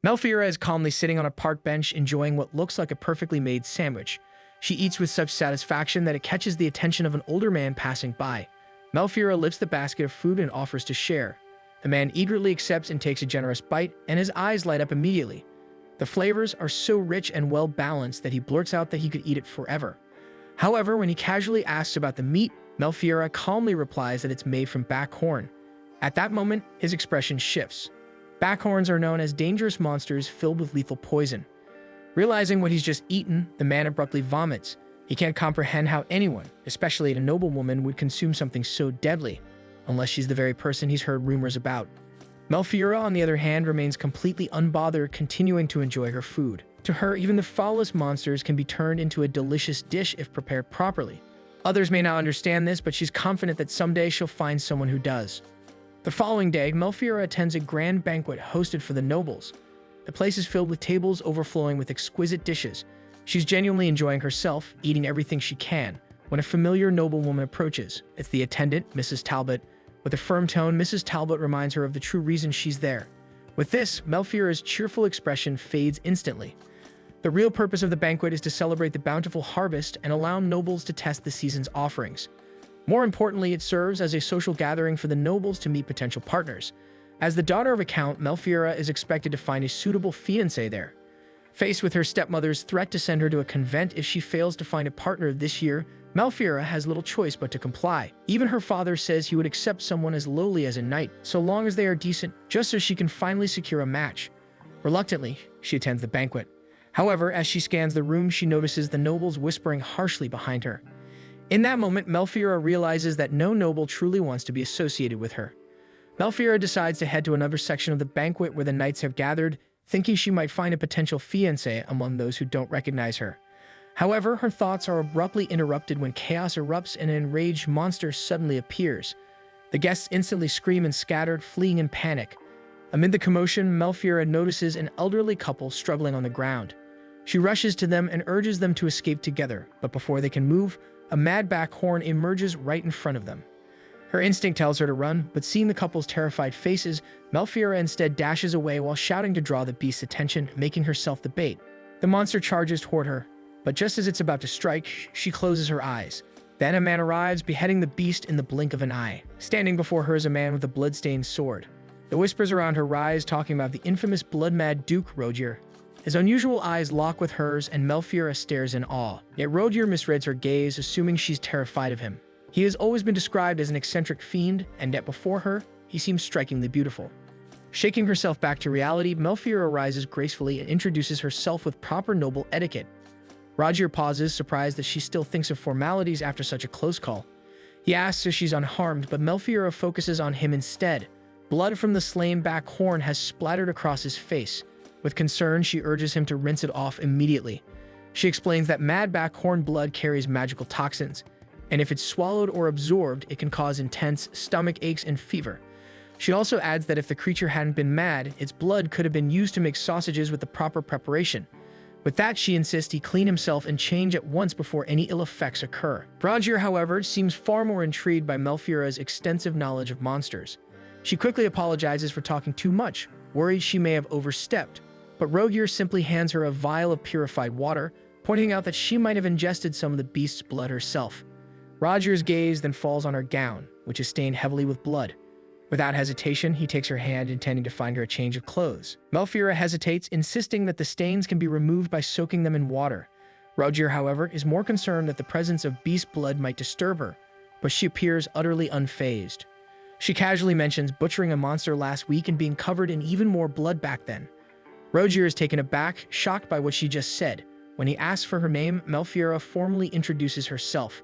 Melfiora is calmly sitting on a park bench enjoying what looks like a perfectly made sandwich. She eats with such satisfaction that it catches the attention of an older man passing by. Melfiora lifts the basket of food and offers to share. The man eagerly accepts and takes a generous bite, and his eyes light up immediately. The flavors are so rich and well-balanced that he blurts out that he could eat it forever. However, when he casually asks about the meat, Melfiora calmly replies that it's made from backhorn. At that moment, his expression shifts. Backhorns are known as dangerous monsters filled with lethal poison. Realizing what he's just eaten, the man abruptly vomits. He can't comprehend how anyone, especially a noblewoman, would consume something so deadly, unless she's the very person he's heard rumors about. Melfiora, on the other hand, remains completely unbothered, continuing to enjoy her food. To her, even the foulest monsters can be turned into a delicious dish if prepared properly. Others may not understand this, but she's confident that someday she'll find someone who does. The following day, Melfiora attends a grand banquet hosted for the nobles. The place is filled with tables overflowing with exquisite dishes. She's genuinely enjoying herself, eating everything she can, when a familiar noblewoman approaches. It's the attendant, Mrs. Talbot. With a firm tone, Mrs. Talbot reminds her of the true reason she's there. With this, Melfiora's cheerful expression fades instantly. The real purpose of the banquet is to celebrate the bountiful harvest and allow nobles to test the season's offerings. More importantly, it serves as a social gathering for the nobles to meet potential partners. As the daughter of a count, Melfiora is expected to find a suitable fiancé there. Faced with her stepmother's threat to send her to a convent if she fails to find a partner this year, Melfiora has little choice but to comply. Even her father says he would accept someone as lowly as a knight, so long as they are decent, just so she can finally secure a match. Reluctantly, she attends the banquet. However, as she scans the room, she notices the nobles whispering harshly behind her. In that moment, Melfiora realizes that no noble truly wants to be associated with her. Melfiora decides to head to another section of the banquet where the knights have gathered, thinking she might find a potential fiancé among those who don't recognize her. However, her thoughts are abruptly interrupted when chaos erupts and an enraged monster suddenly appears. The guests instantly scream and scatter, fleeing in panic. Amid the commotion, Melfiora notices an elderly couple struggling on the ground. She rushes to them and urges them to escape together, but before they can move, a mad backhorn emerges right in front of them. Her instinct tells her to run, but seeing the couple's terrified faces, Melfiora instead dashes away while shouting to draw the beast's attention, making herself the bait. The monster charges toward her, but just as it's about to strike, she closes her eyes. Then a man arrives, beheading the beast in the blink of an eye. Standing before her is a man with a blood-stained sword. The whispers around her rise, talking about the infamous blood-mad Duke Rogier. His unusual eyes lock with hers, and Melfiora stares in awe. Yet Rogier misreads her gaze, assuming she's terrified of him. He has always been described as an eccentric fiend, and yet before her, he seems strikingly beautiful. Shaking herself back to reality, Melfiora rises gracefully and introduces herself with proper noble etiquette. Rogier pauses, surprised that she still thinks of formalities after such a close call. He asks if she's unharmed, but Melfiora focuses on him instead. Blood from the slain backhorn has splattered across his face. With concern, she urges him to rinse it off immediately. She explains that mad backhorn blood carries magical toxins, and if it's swallowed or absorbed, it can cause intense stomach aches and fever. She also adds that if the creature hadn't been mad, its blood could have been used to make sausages with the proper preparation. With that, she insists he clean himself and change at once before any ill effects occur. Rogier, however, seems far more intrigued by Melfiora's extensive knowledge of monsters. She quickly apologizes for talking too much, worried she may have overstepped. But Rogier simply hands her a vial of purified water, pointing out that she might have ingested some of the beast's blood herself. Rogier's gaze then falls on her gown, which is stained heavily with blood. Without hesitation, he takes her hand, intending to find her a change of clothes. Melfiora hesitates, insisting that the stains can be removed by soaking them in water. Rogier, however, is more concerned that the presence of beast blood might disturb her, but she appears utterly unfazed. She casually mentions butchering a monster last week and being covered in even more blood back then. Rogier is taken aback, shocked by what she just said. When he asks for her name, Melfiora formally introduces herself.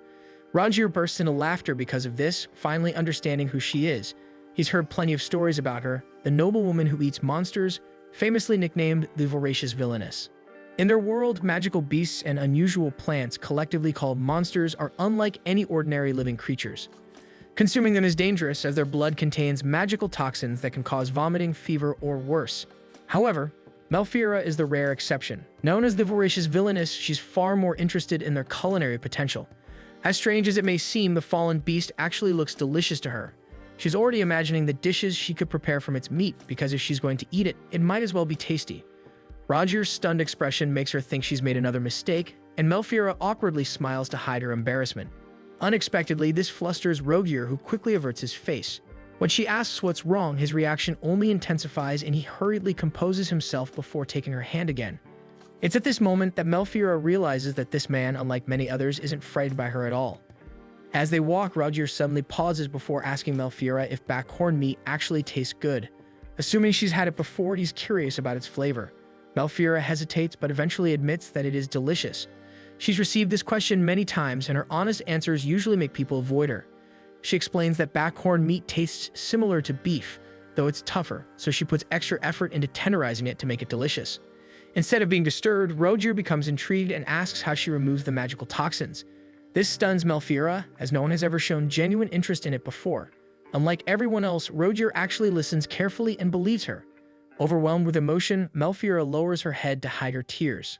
Rogier bursts into laughter because of this, finally understanding who she is. He's heard plenty of stories about her, the noblewoman who eats monsters, famously nicknamed the Voracious Villainess. In their world, magical beasts and unusual plants, collectively called monsters, are unlike any ordinary living creatures. Consuming them is dangerous, as their blood contains magical toxins that can cause vomiting, fever, or worse. However, Melfiora is the rare exception. Known as the Voracious Villainess, she's far more interested in their culinary potential. As strange as it may seem, the fallen beast actually looks delicious to her. She's already imagining the dishes she could prepare from its meat, because if she's going to eat it, it might as well be tasty. Roger's stunned expression makes her think she's made another mistake, and Melfiora awkwardly smiles to hide her embarrassment. Unexpectedly, this flusters Rogier, who quickly averts his face. When she asks what's wrong, his reaction only intensifies and he hurriedly composes himself before taking her hand again. It's at this moment that Melfiora realizes that this man, unlike many others, isn't frightened by her at all. As they walk, Rogier suddenly pauses before asking Melfiora if backhorn meat actually tastes good. Assuming she's had it before, he's curious about its flavor. Melfiora hesitates but eventually admits that it is delicious. She's received this question many times, and her honest answers usually make people avoid her. She explains that backhorn meat tastes similar to beef, though it's tougher, so she puts extra effort into tenderizing it to make it delicious. Instead of being disturbed, Rogier becomes intrigued and asks how she removes the magical toxins. This stuns Melfiora, as no one has ever shown genuine interest in it before. Unlike everyone else, Rogier actually listens carefully and believes her. Overwhelmed with emotion, Melfiora lowers her head to hide her tears.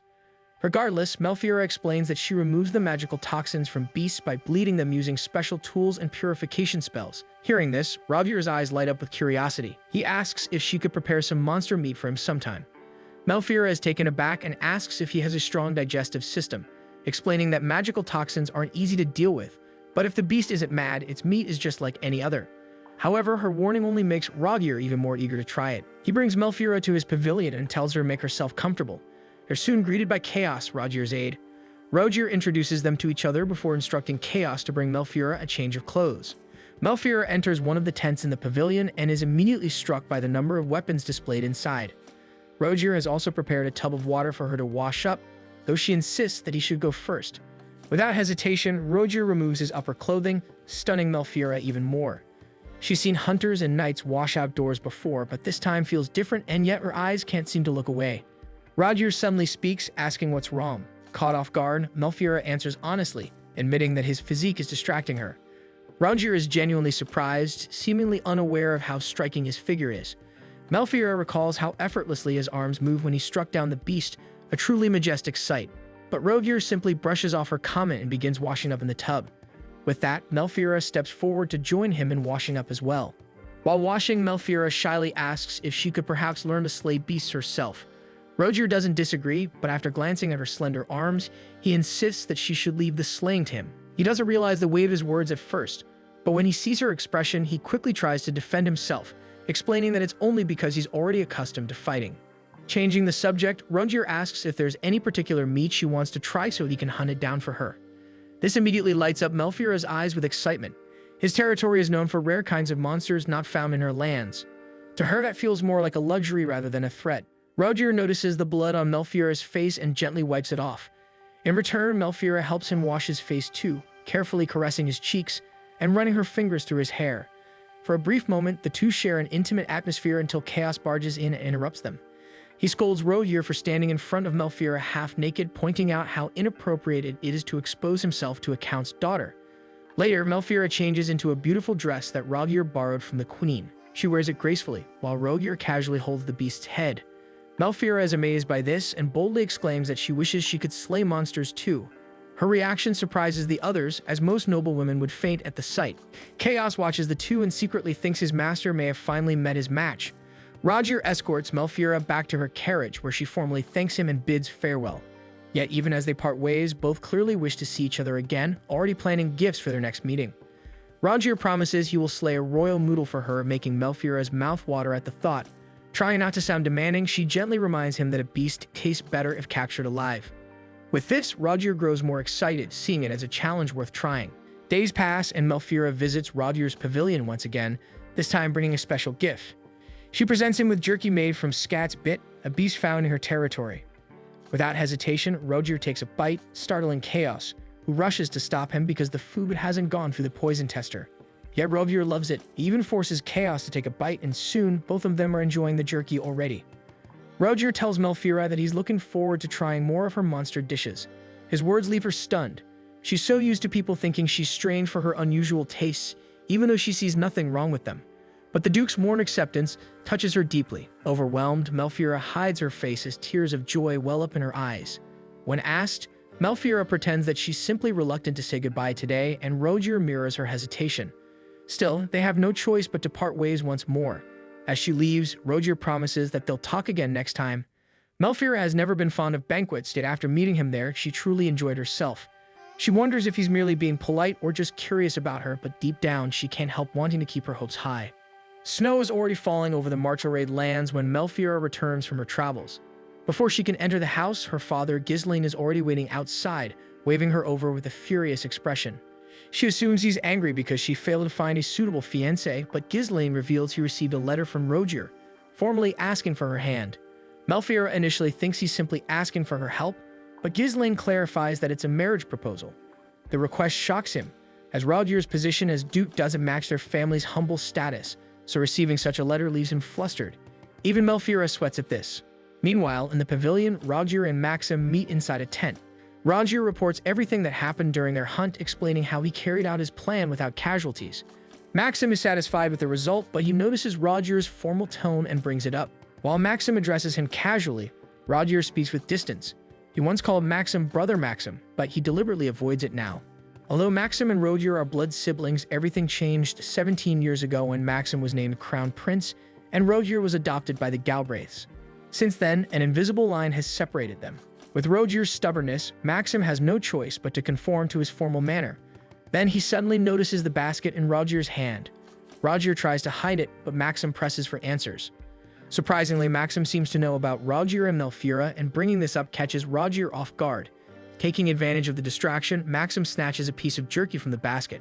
Regardless, Melfiora explains that she removes the magical toxins from beasts by bleeding them using special tools and purification spells. Hearing this, Rogier's eyes light up with curiosity. He asks if she could prepare some monster meat for him sometime. Melfiora is taken aback and asks if he has a strong digestive system, explaining that magical toxins aren't easy to deal with, but if the beast isn't mad, its meat is just like any other. However, her warning only makes Rogier even more eager to try it. He brings Melfiora to his pavilion and tells her to make herself comfortable. They're soon greeted by Chaos, Rogier's aide. Rogier introduces them to each other before instructing Chaos to bring Melfiora a change of clothes. Melfiora enters one of the tents in the pavilion and is immediately struck by the number of weapons displayed inside. Rogier has also prepared a tub of water for her to wash up, though she insists that he should go first. Without hesitation, Rogier removes his upper clothing, stunning Melfiora even more. She's seen hunters and knights wash outdoors before, but this time feels different, and yet her eyes can't seem to look away. Rogier suddenly speaks, asking what's wrong. Caught off guard, Melfiora answers honestly, admitting that his physique is distracting her. Rogier is genuinely surprised, seemingly unaware of how striking his figure is. Melfiora recalls how effortlessly his arms move when he struck down the beast, a truly majestic sight. But Rogier simply brushes off her comment and begins washing up in the tub. With that, Melfiora steps forward to join him in washing up as well. While washing, Melfiora shyly asks if she could perhaps learn to slay beasts herself. Rogier doesn't disagree, but after glancing at her slender arms, he insists that she should leave the slaying to him. He doesn't realize the weight of his words at first, but when he sees her expression, he quickly tries to defend himself, explaining that it's only because he's already accustomed to fighting. Changing the subject, Rogier asks if there's any particular meat she wants to try so he can hunt it down for her. This immediately lights up Melfiora's eyes with excitement. His territory is known for rare kinds of monsters not found in her lands. To her, that feels more like a luxury rather than a threat. Rogier notices the blood on Melfiora's face and gently wipes it off. In return, Melfiora helps him wash his face too, carefully caressing his cheeks and running her fingers through his hair. For a brief moment, the two share an intimate atmosphere until Chaos barges in and interrupts them. He scolds Rogier for standing in front of Melfiora half-naked, pointing out how inappropriate it is to expose himself to a count's daughter. Later, Melfiora changes into a beautiful dress that Rogier borrowed from the queen. She wears it gracefully, while Rogier casually holds the beast's head. Melfiora is amazed by this and boldly exclaims that she wishes she could slay monsters too. Her reaction surprises the others, as most noble women would faint at the sight. Chaos watches the two and secretly thinks his master may have finally met his match. Rogier escorts Melfiora back to her carriage, where she formally thanks him and bids farewell. Yet even as they part ways, both clearly wish to see each other again, already planning gifts for their next meeting. Rogier promises he will slay a royal moodle for her, making Melfiora's mouth water at the thought. Trying not to sound demanding, she gently reminds him that a beast tastes better if captured alive. With this, Rogier grows more excited, seeing it as a challenge worth trying. Days pass, and Melfiora visits Rogier's pavilion once again, this time bringing a special gift. She presents him with jerky made from Scat's bit, a beast found in her territory. Without hesitation, Rogier takes a bite, startling Chaos, who rushes to stop him because the food hasn't gone through the poison tester. Yet Rogier loves it. He even forces Chaos to take a bite, and soon, both of them are enjoying the jerky already. Rogier tells Melfiora that he's looking forward to trying more of her monster dishes. His words leave her stunned. She's so used to people thinking she's strange for her unusual tastes, even though she sees nothing wrong with them. But the Duke's warm acceptance touches her deeply. Overwhelmed, Melfiora hides her face as tears of joy well up in her eyes. When asked, Melfiora pretends that she's simply reluctant to say goodbye today, and Rogier mirrors her hesitation. Still, they have no choice but to part ways once more. As she leaves, Rogier promises that they'll talk again next time. Melfira has never been fond of banquets, yet after meeting him there, she truly enjoyed herself. She wonders if he's merely being polite or just curious about her, but deep down, she can't help wanting to keep her hopes high. Snow is already falling over the Marcharade lands when Melfira returns from her travels. Before she can enter the house, her father, Ghislaine, is already waiting outside, waving her over with a furious expression. She assumes he's angry because she failed to find a suitable fiancé, but Ghislaine reveals he received a letter from Rogier, formally asking for her hand. Melfira initially thinks he's simply asking for her help, but Ghislaine clarifies that it's a marriage proposal. The request shocks him, as Rogier's position as Duke doesn't match their family's humble status, so receiving such a letter leaves him flustered. Even Melfira sweats at this. Meanwhile, in the pavilion, Rogier and Maxim meet inside a tent. Rogier reports everything that happened during their hunt, explaining how he carried out his plan without casualties. Maxim is satisfied with the result, but he notices Rogier's formal tone and brings it up. While Maxim addresses him casually, Rogier speaks with distance. He once called Maxim Brother Maxim, but he deliberately avoids it now. Although Maxim and Rogier are blood siblings, everything changed 17 years ago when Maxim was named Crown Prince and Rogier was adopted by the Galbraiths. Since then, an invisible line has separated them. With Rogier's stubbornness, Maxim has no choice but to conform to his formal manner. Then he suddenly notices the basket in Rogier's hand. Rogier tries to hide it, but Maxim presses for answers. Surprisingly, Maxim seems to know about Rogier and Melfira, and bringing this up catches Rogier off guard. Taking advantage of the distraction, Maxim snatches a piece of jerky from the basket.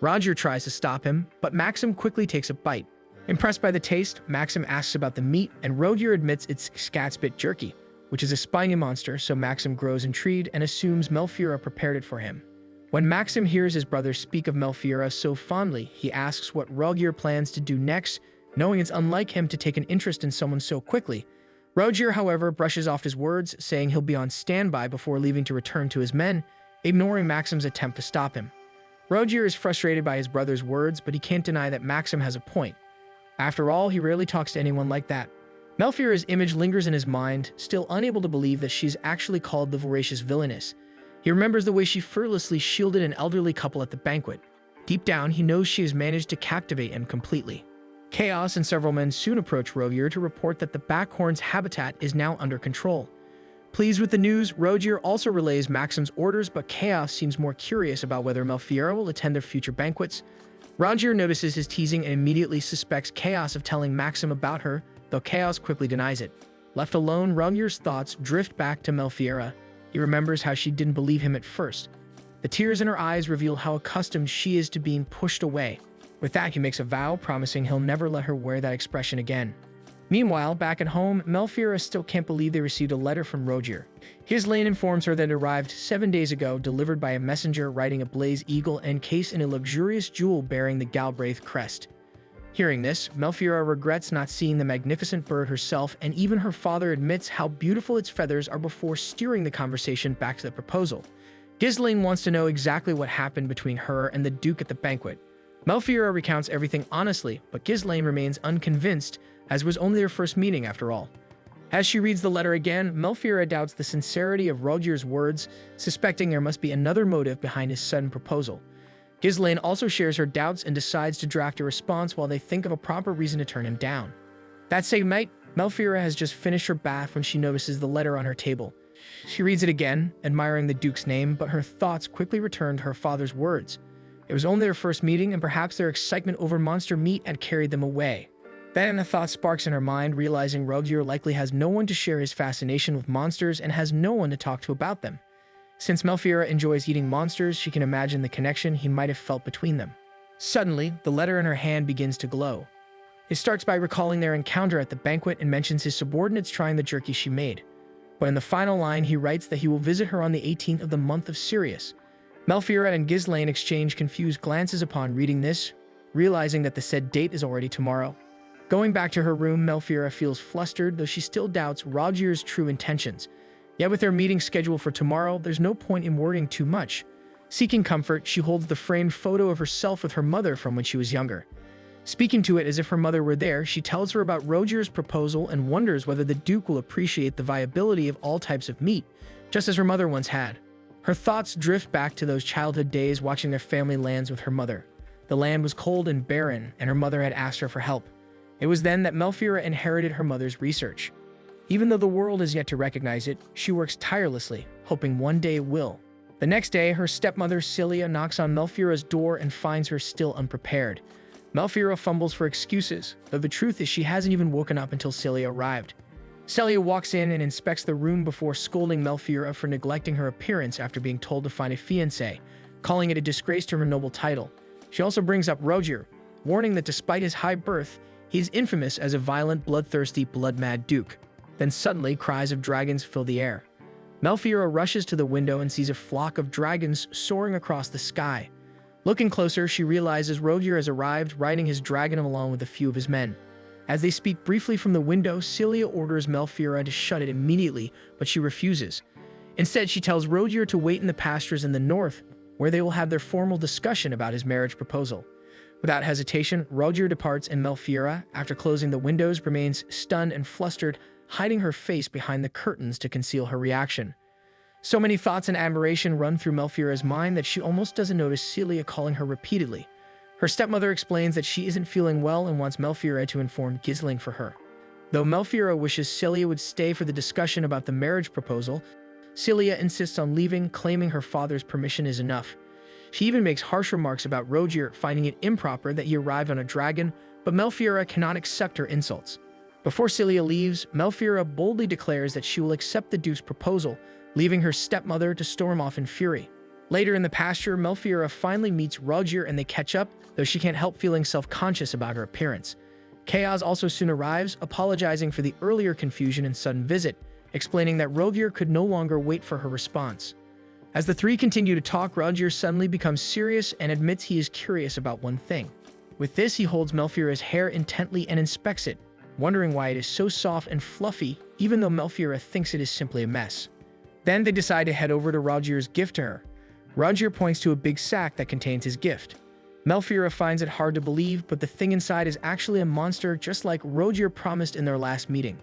Rogier tries to stop him, but Maxim quickly takes a bite. Impressed by the taste, Maxim asks about the meat, and Rogier admits it's scatspit jerky, which is a spiny monster, so Maxim grows intrigued and assumes Melfira prepared it for him. When Maxim hears his brother speak of Melfira so fondly, he asks what Rogier plans to do next, knowing it's unlike him to take an interest in someone so quickly. Rogier, however, brushes off his words, saying he'll be on standby before leaving to return to his men, ignoring Maxim's attempt to stop him. Rogier is frustrated by his brother's words, but he can't deny that Maxim has a point. After all, he rarely talks to anyone like that. Melfira's image lingers in his mind, still unable to believe that she's actually called the voracious villainess. He remembers the way she fearlessly shielded an elderly couple at the banquet. Deep down, he knows she has managed to captivate him completely. Chaos and several men soon approach Rogier to report that the Backhorn's habitat is now under control. Pleased with the news, Rogier also relays Maxim's orders, but Chaos seems more curious about whether Melfira will attend their future banquets. Rogier notices his teasing and immediately suspects Chaos of telling Maxim about her, though Chaos quickly denies it. Left alone, Rogier's thoughts drift back to Melfira. He remembers how she didn't believe him at first. The tears in her eyes reveal how accustomed she is to being pushed away. With that, he makes a vow, promising he'll never let her wear that expression again. Meanwhile, back at home, Melfira still can't believe they received a letter from Rogier. Ghislaine informs her that it arrived 7 days ago, delivered by a messenger riding a blaze eagle encased in a luxurious jewel bearing the Galbraith crest. Hearing this, Melfira regrets not seeing the magnificent bird herself, and even her father admits how beautiful its feathers are before steering the conversation back to the proposal. Ghislaine wants to know exactly what happened between her and the Duke at the banquet. Melfira recounts everything honestly, but Ghislaine remains unconvinced, as it was only their first meeting after all. As she reads the letter again, Melfira doubts the sincerity of Rogier's words, suspecting there must be another motive behind his sudden proposal. Ghislaine also shares her doubts and decides to draft a response while they think of a proper reason to turn him down. That same night, Melfira has just finished her bath when she notices the letter on her table. She reads it again, admiring the Duke's name, but her thoughts quickly return to her father's words. It was only their first meeting, and perhaps their excitement over monster meat had carried them away. Then a thought sparks in her mind, realizing Rogier likely has no one to share his fascination with monsters and has no one to talk to about them. Since Melfira enjoys eating monsters, she can imagine the connection he might have felt between them. Suddenly, the letter in her hand begins to glow. It starts by recalling their encounter at the banquet and mentions his subordinates trying the jerky she made. But in the final line, he writes that he will visit her on the 18th of the month of Sirius. Melfira and Ghislaine exchange confused glances upon reading this, realizing that the said date is already tomorrow. Going back to her room, Melfira feels flustered, though she still doubts Rogier's true intentions. Yet with their meeting scheduled for tomorrow, there's no point in worrying too much. Seeking comfort, she holds the framed photo of herself with her mother from when she was younger. Speaking to it as if her mother were there, she tells her about Rogier's proposal and wonders whether the Duke will appreciate the viability of all types of meat, just as her mother once had. Her thoughts drift back to those childhood days watching their family lands with her mother. The land was cold and barren, and her mother had asked her for help. It was then that Melfiora inherited her mother's research. Even though the world has yet to recognize it, she works tirelessly, hoping one day it will. The next day, her stepmother Celia knocks on Melfiora's door and finds her still unprepared. Melfiora fumbles for excuses, though the truth is she hasn't even woken up until Celia arrived. Celia walks in and inspects the room before scolding Melfiora for neglecting her appearance after being told to find a fiancé, calling it a disgrace to her noble title. She also brings up Rogier, warning that despite his high birth, he is infamous as a violent, bloodthirsty, blood-mad duke. Then suddenly, cries of dragons fill the air. Melfiora rushes to the window and sees a flock of dragons soaring across the sky. Looking closer, she realizes Rogier has arrived, riding his dragon along with a few of his men. As they speak briefly from the window, Celia orders Melfiora to shut it immediately, but she refuses. Instead, she tells Rogier to wait in the pastures in the north, where they will have their formal discussion about his marriage proposal. Without hesitation, Rogier departs and Melfiora, after closing the windows, remains stunned and flustered, hiding her face behind the curtains to conceal her reaction. So many thoughts and admiration run through Melfiora's mind that she almost doesn't notice Celia calling her repeatedly. Her stepmother explains that she isn't feeling well and wants Melfiora to inform Ghislaine for her. Though Melfiora wishes Celia would stay for the discussion about the marriage proposal, Celia insists on leaving, claiming her father's permission is enough. She even makes harsh remarks about Rogier, finding it improper that he arrived on a dragon, but Melfiora cannot accept her insults. Before Celia leaves, Melfiora boldly declares that she will accept the Duke's proposal, leaving her stepmother to storm off in fury. Later in the pasture, Melfiora finally meets Rogier and they catch up, though she can't help feeling self-conscious about her appearance. Chaos also soon arrives, apologizing for the earlier confusion and sudden visit, explaining that Rogier could no longer wait for her response. As the three continue to talk, Rogier suddenly becomes serious and admits he is curious about one thing. With this, he holds Melfiora's hair intently and inspects it, wondering why it is so soft and fluffy, even though Melfiora thinks it is simply a mess. Then they decide to head over to Rogier's gift to her. Rogier points to a big sack that contains his gift. Melfiora finds it hard to believe, but the thing inside is actually a monster, just like Rogier promised in their last meeting.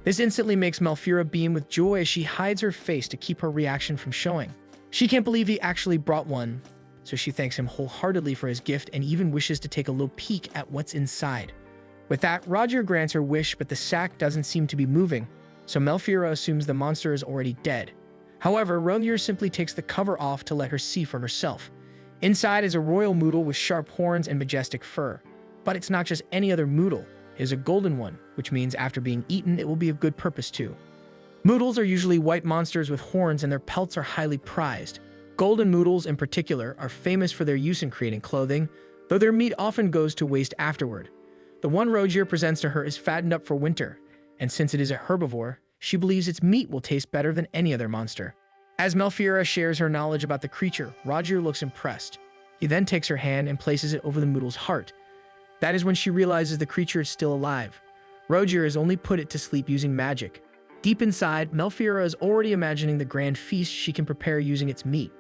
This instantly makes Melfiora beam with joy as she hides her face to keep her reaction from showing. She can't believe he actually brought one, so she thanks him wholeheartedly for his gift and even wishes to take a little peek at what's inside. With that, Rogier grants her wish, but the sack doesn't seem to be moving, so Melfiora assumes the monster is already dead. However, Rogier simply takes the cover off to let her see for herself. Inside is a royal moodle with sharp horns and majestic fur. But it's not just any other moodle, it is a golden one, which means after being eaten, it will be of good purpose too. Moodles are usually white monsters with horns and their pelts are highly prized. Golden moodles in particular are famous for their use in creating clothing, though their meat often goes to waste afterward. The one Rogier presents to her is fattened up for winter, and since it is a herbivore, she believes its meat will taste better than any other monster. As Melfiora shares her knowledge about the creature, Rogier looks impressed. He then takes her hand and places it over the moodle's heart. That is when she realizes the creature is still alive. Rogier has only put it to sleep using magic. Deep inside, Melfiora is already imagining the grand feast she can prepare using its meat.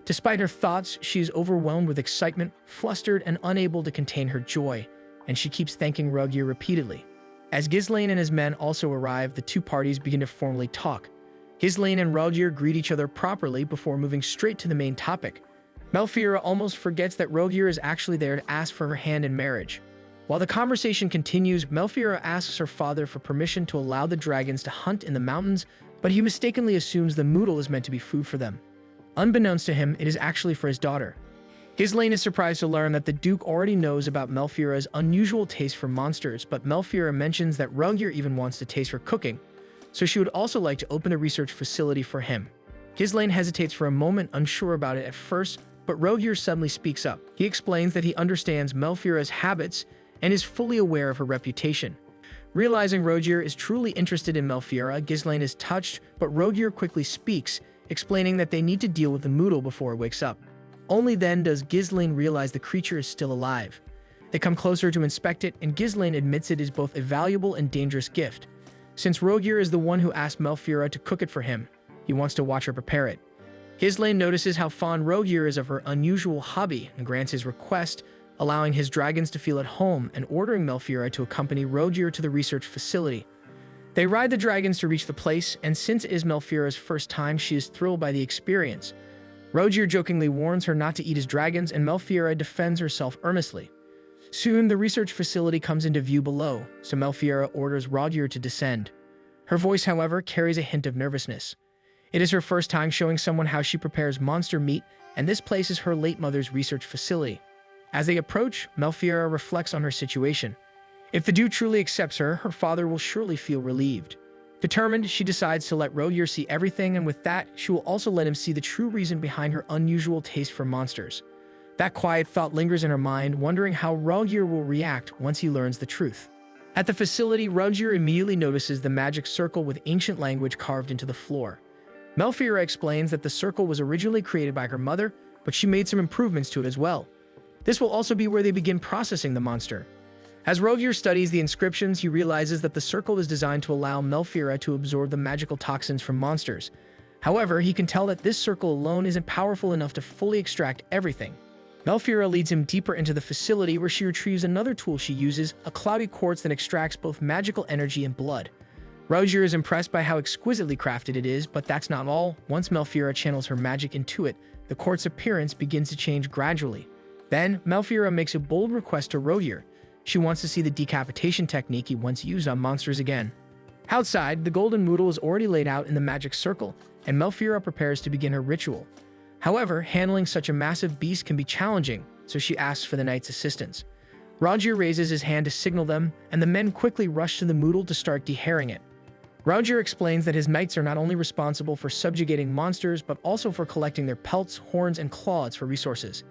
Despite her thoughts, she is overwhelmed with excitement, flustered, and unable to contain her joy, and she keeps thanking Rogier repeatedly. As Ghislaine and his men also arrive, the two parties begin to formally talk. Ghislaine and Rogier greet each other properly before moving straight to the main topic. Melfiora almost forgets that Rogier is actually there to ask for her hand in marriage. While the conversation continues, Melfiora asks her father for permission to allow the dragons to hunt in the mountains, but he mistakenly assumes the moodle is meant to be food for them. Unbeknownst to him, it is actually for his daughter. Ghislaine is surprised to learn that the Duke already knows about Melfiora's unusual taste for monsters, but Melfiora mentions that Rogier even wants to taste her cooking, so she would also like to open a research facility for him. Ghislaine hesitates for a moment, unsure about it at first, but Rogier suddenly speaks up. He explains that he understands Melfiora's habits and is fully aware of her reputation. Realizing Rogier is truly interested in Melfiora, Ghislaine is touched, but Rogier quickly speaks, explaining that they need to deal with the moodle before it wakes up. Only then does Ghislaine realize the creature is still alive. They come closer to inspect it, and Ghislaine admits it is both a valuable and dangerous gift. Since Rogier is the one who asked Melfiora to cook it for him, he wants to watch her prepare it. Ghislaine notices how fond Rogier is of her unusual hobby and grants his request, allowing his dragons to feel at home and ordering Melfiora to accompany Rogier to the research facility. They ride the dragons to reach the place, and since it is Melfiora's first time, she is thrilled by the experience. Rogier jokingly warns her not to eat his dragons, and Melfiora defends herself earnestly. Soon, the research facility comes into view below, so Melfiora orders Rogier to descend. Her voice, however, carries a hint of nervousness. It is her first time showing someone how she prepares monster meat, and this place is her late mother's research facility. As they approach, Melfiora reflects on her situation. If the dude truly accepts her, her father will surely feel relieved. Determined, she decides to let Rogier see everything, and with that, she will also let him see the true reason behind her unusual taste for monsters. That quiet thought lingers in her mind, wondering how Rogier will react once he learns the truth. At the facility, Rogier immediately notices the magic circle with ancient language carved into the floor. Melfiora explains that the circle was originally created by her mother, but she made some improvements to it as well. This will also be where they begin processing the monster. As Rogier studies the inscriptions, he realizes that the circle is designed to allow Melfiora to absorb the magical toxins from monsters. However, he can tell that this circle alone isn't powerful enough to fully extract everything. Melfiora leads him deeper into the facility, where she retrieves another tool she uses, a cloudy quartz that extracts both magical energy and blood. Rogier is impressed by how exquisitely crafted it is, but that's not all. Once Melfiora channels her magic into it, the quartz appearance begins to change gradually. Then, Melfiora makes a bold request to Rogier. She wants to see the decapitation technique he once used on monsters again. Outside, the golden noodle is already laid out in the magic circle, and Melfiora prepares to begin her ritual. However, handling such a massive beast can be challenging, so she asks for the knight's assistance. Rogier raises his hand to signal them, and the men quickly rush to the noodle to start dehairing it. Rogier explains that his knights are not only responsible for subjugating monsters, but also for collecting their pelts, horns, and claws for resources.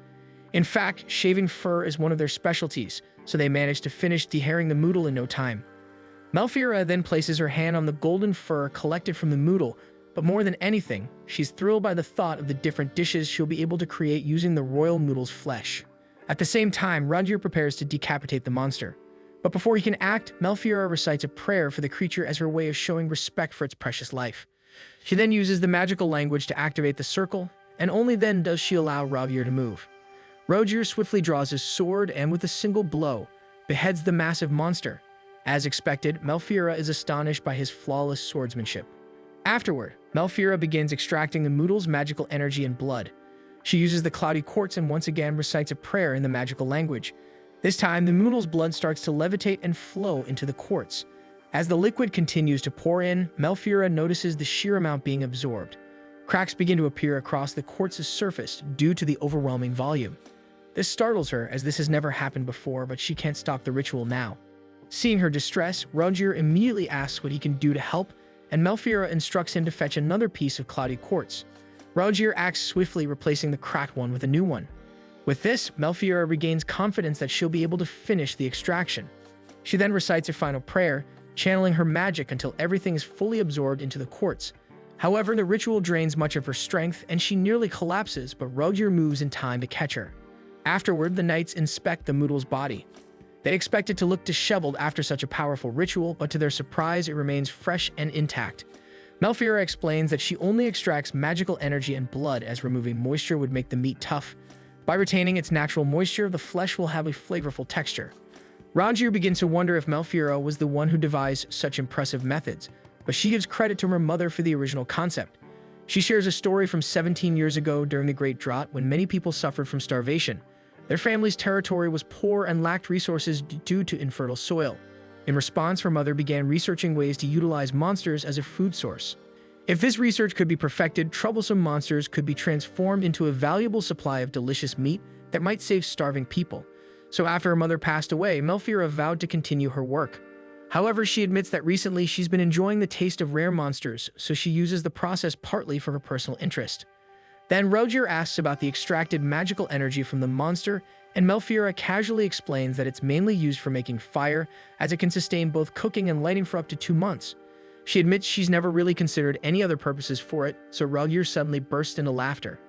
In fact, shaving fur is one of their specialties, so they manage to finish dehairing the noodle in no time. Melfiora then places her hand on the golden fur collected from the noodle, but more than anything, she's thrilled by the thought of the different dishes she'll be able to create using the royal noodle's flesh. At the same time, Rogier prepares to decapitate the monster. But before he can act, Melfiora recites a prayer for the creature as her way of showing respect for its precious life. She then uses the magical language to activate the circle, and only then does she allow Rogier to move. Rogier swiftly draws his sword and, with a single blow, beheads the massive monster. As expected, Melfiora is astonished by his flawless swordsmanship. Afterward, Melfiora begins extracting the noodle's magical energy and blood. She uses the cloudy quartz and once again recites a prayer in the magical language. This time, the noodle's blood starts to levitate and flow into the quartz. As the liquid continues to pour in, Melfiora notices the sheer amount being absorbed. Cracks begin to appear across the quartz's surface due to the overwhelming volume. This startles her, as this has never happened before, but she can't stop the ritual now. Seeing her distress, Rogier immediately asks what he can do to help, and Melfiora instructs him to fetch another piece of cloudy quartz. Rogier acts swiftly, replacing the cracked one with a new one. With this, Melfiora regains confidence that she'll be able to finish the extraction. She then recites her final prayer, channeling her magic until everything is fully absorbed into the quartz. However, the ritual drains much of her strength, and she nearly collapses, but Rogier moves in time to catch her. Afterward, the knights inspect the noodle's body. They expect it to look disheveled after such a powerful ritual, but to their surprise, it remains fresh and intact. Melfiora explains that she only extracts magical energy and blood, as removing moisture would make the meat tough. By retaining its natural moisture, the flesh will have a flavorful texture. Rogier begins to wonder if Melfiora was the one who devised such impressive methods, but she gives credit to her mother for the original concept. She shares a story from 17 years ago during the Great Drought, when many people suffered from starvation. Their family's territory was poor and lacked resources due to infertile soil. In response, her mother began researching ways to utilize monsters as a food source. If this research could be perfected, troublesome monsters could be transformed into a valuable supply of delicious meat that might save starving people. So after her mother passed away, Melfiora vowed to continue her work. However, she admits that recently she's been enjoying the taste of rare monsters, so she uses the process partly for her personal interest. Then Rogier asks about the extracted magical energy from the monster, and Melfiora casually explains that it's mainly used for making fire, as it can sustain both cooking and lighting for up to 2 months. She admits she's never really considered any other purposes for it, so Rogier suddenly bursts into laughter.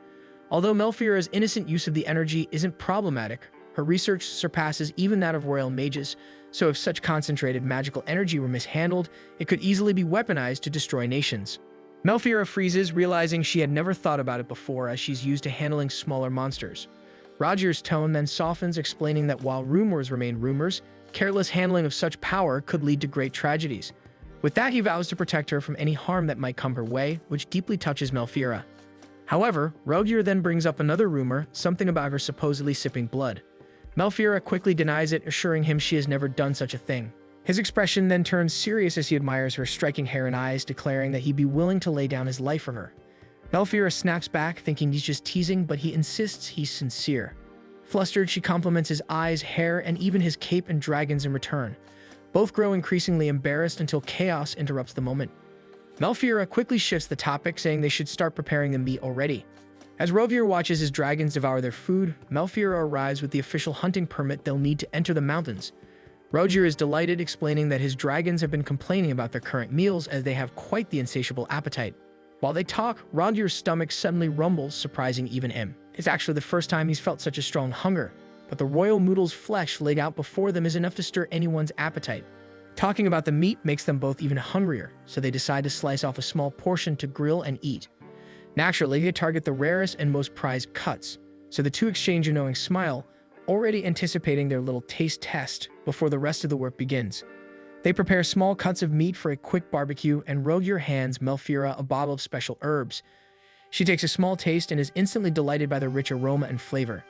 Although Melfiora's innocent use of the energy isn't problematic, her research surpasses even that of royal mages, so if such concentrated magical energy were mishandled, it could easily be weaponized to destroy nations. Melfiora freezes, realizing she had never thought about it before, as she's used to handling smaller monsters. Rogier's tone then softens, explaining that while rumors remain rumors, careless handling of such power could lead to great tragedies. With that, he vows to protect her from any harm that might come her way, which deeply touches Melfiora. However, Rogier then brings up another rumor, something about her supposedly sipping blood. Melfiora quickly denies it, assuring him she has never done such a thing. His expression then turns serious as he admires her striking hair and eyes, declaring that he'd be willing to lay down his life for her. Melfiora snaps back, thinking he's just teasing, but he insists he's sincere. Flustered, she compliments his eyes, hair, and even his cape and dragons in return. Both grow increasingly embarrassed until chaos interrupts the moment. Melfiora quickly shifts the topic, saying they should start preparing the meat already. As Rogier watches his dragons devour their food, Melfiora arrives with the official hunting permit they'll need to enter the mountains. Rogier is delighted, explaining that his dragons have been complaining about their current meals as they have quite the insatiable appetite. While they talk, Rogier's stomach suddenly rumbles, surprising even him. It's actually the first time he's felt such a strong hunger, but the royal moodle's flesh laid out before them is enough to stir anyone's appetite. Talking about the meat makes them both even hungrier, so they decide to slice off a small portion to grill and eat. Naturally, they target the rarest and most prized cuts, so the two exchange a knowing smile, already anticipating their little taste test before the rest of the work begins. They prepare small cuts of meat for a quick barbecue, and Rogier hands Melfiora a bottle of special herbs. She takes a small taste and is instantly delighted by the rich aroma and flavor.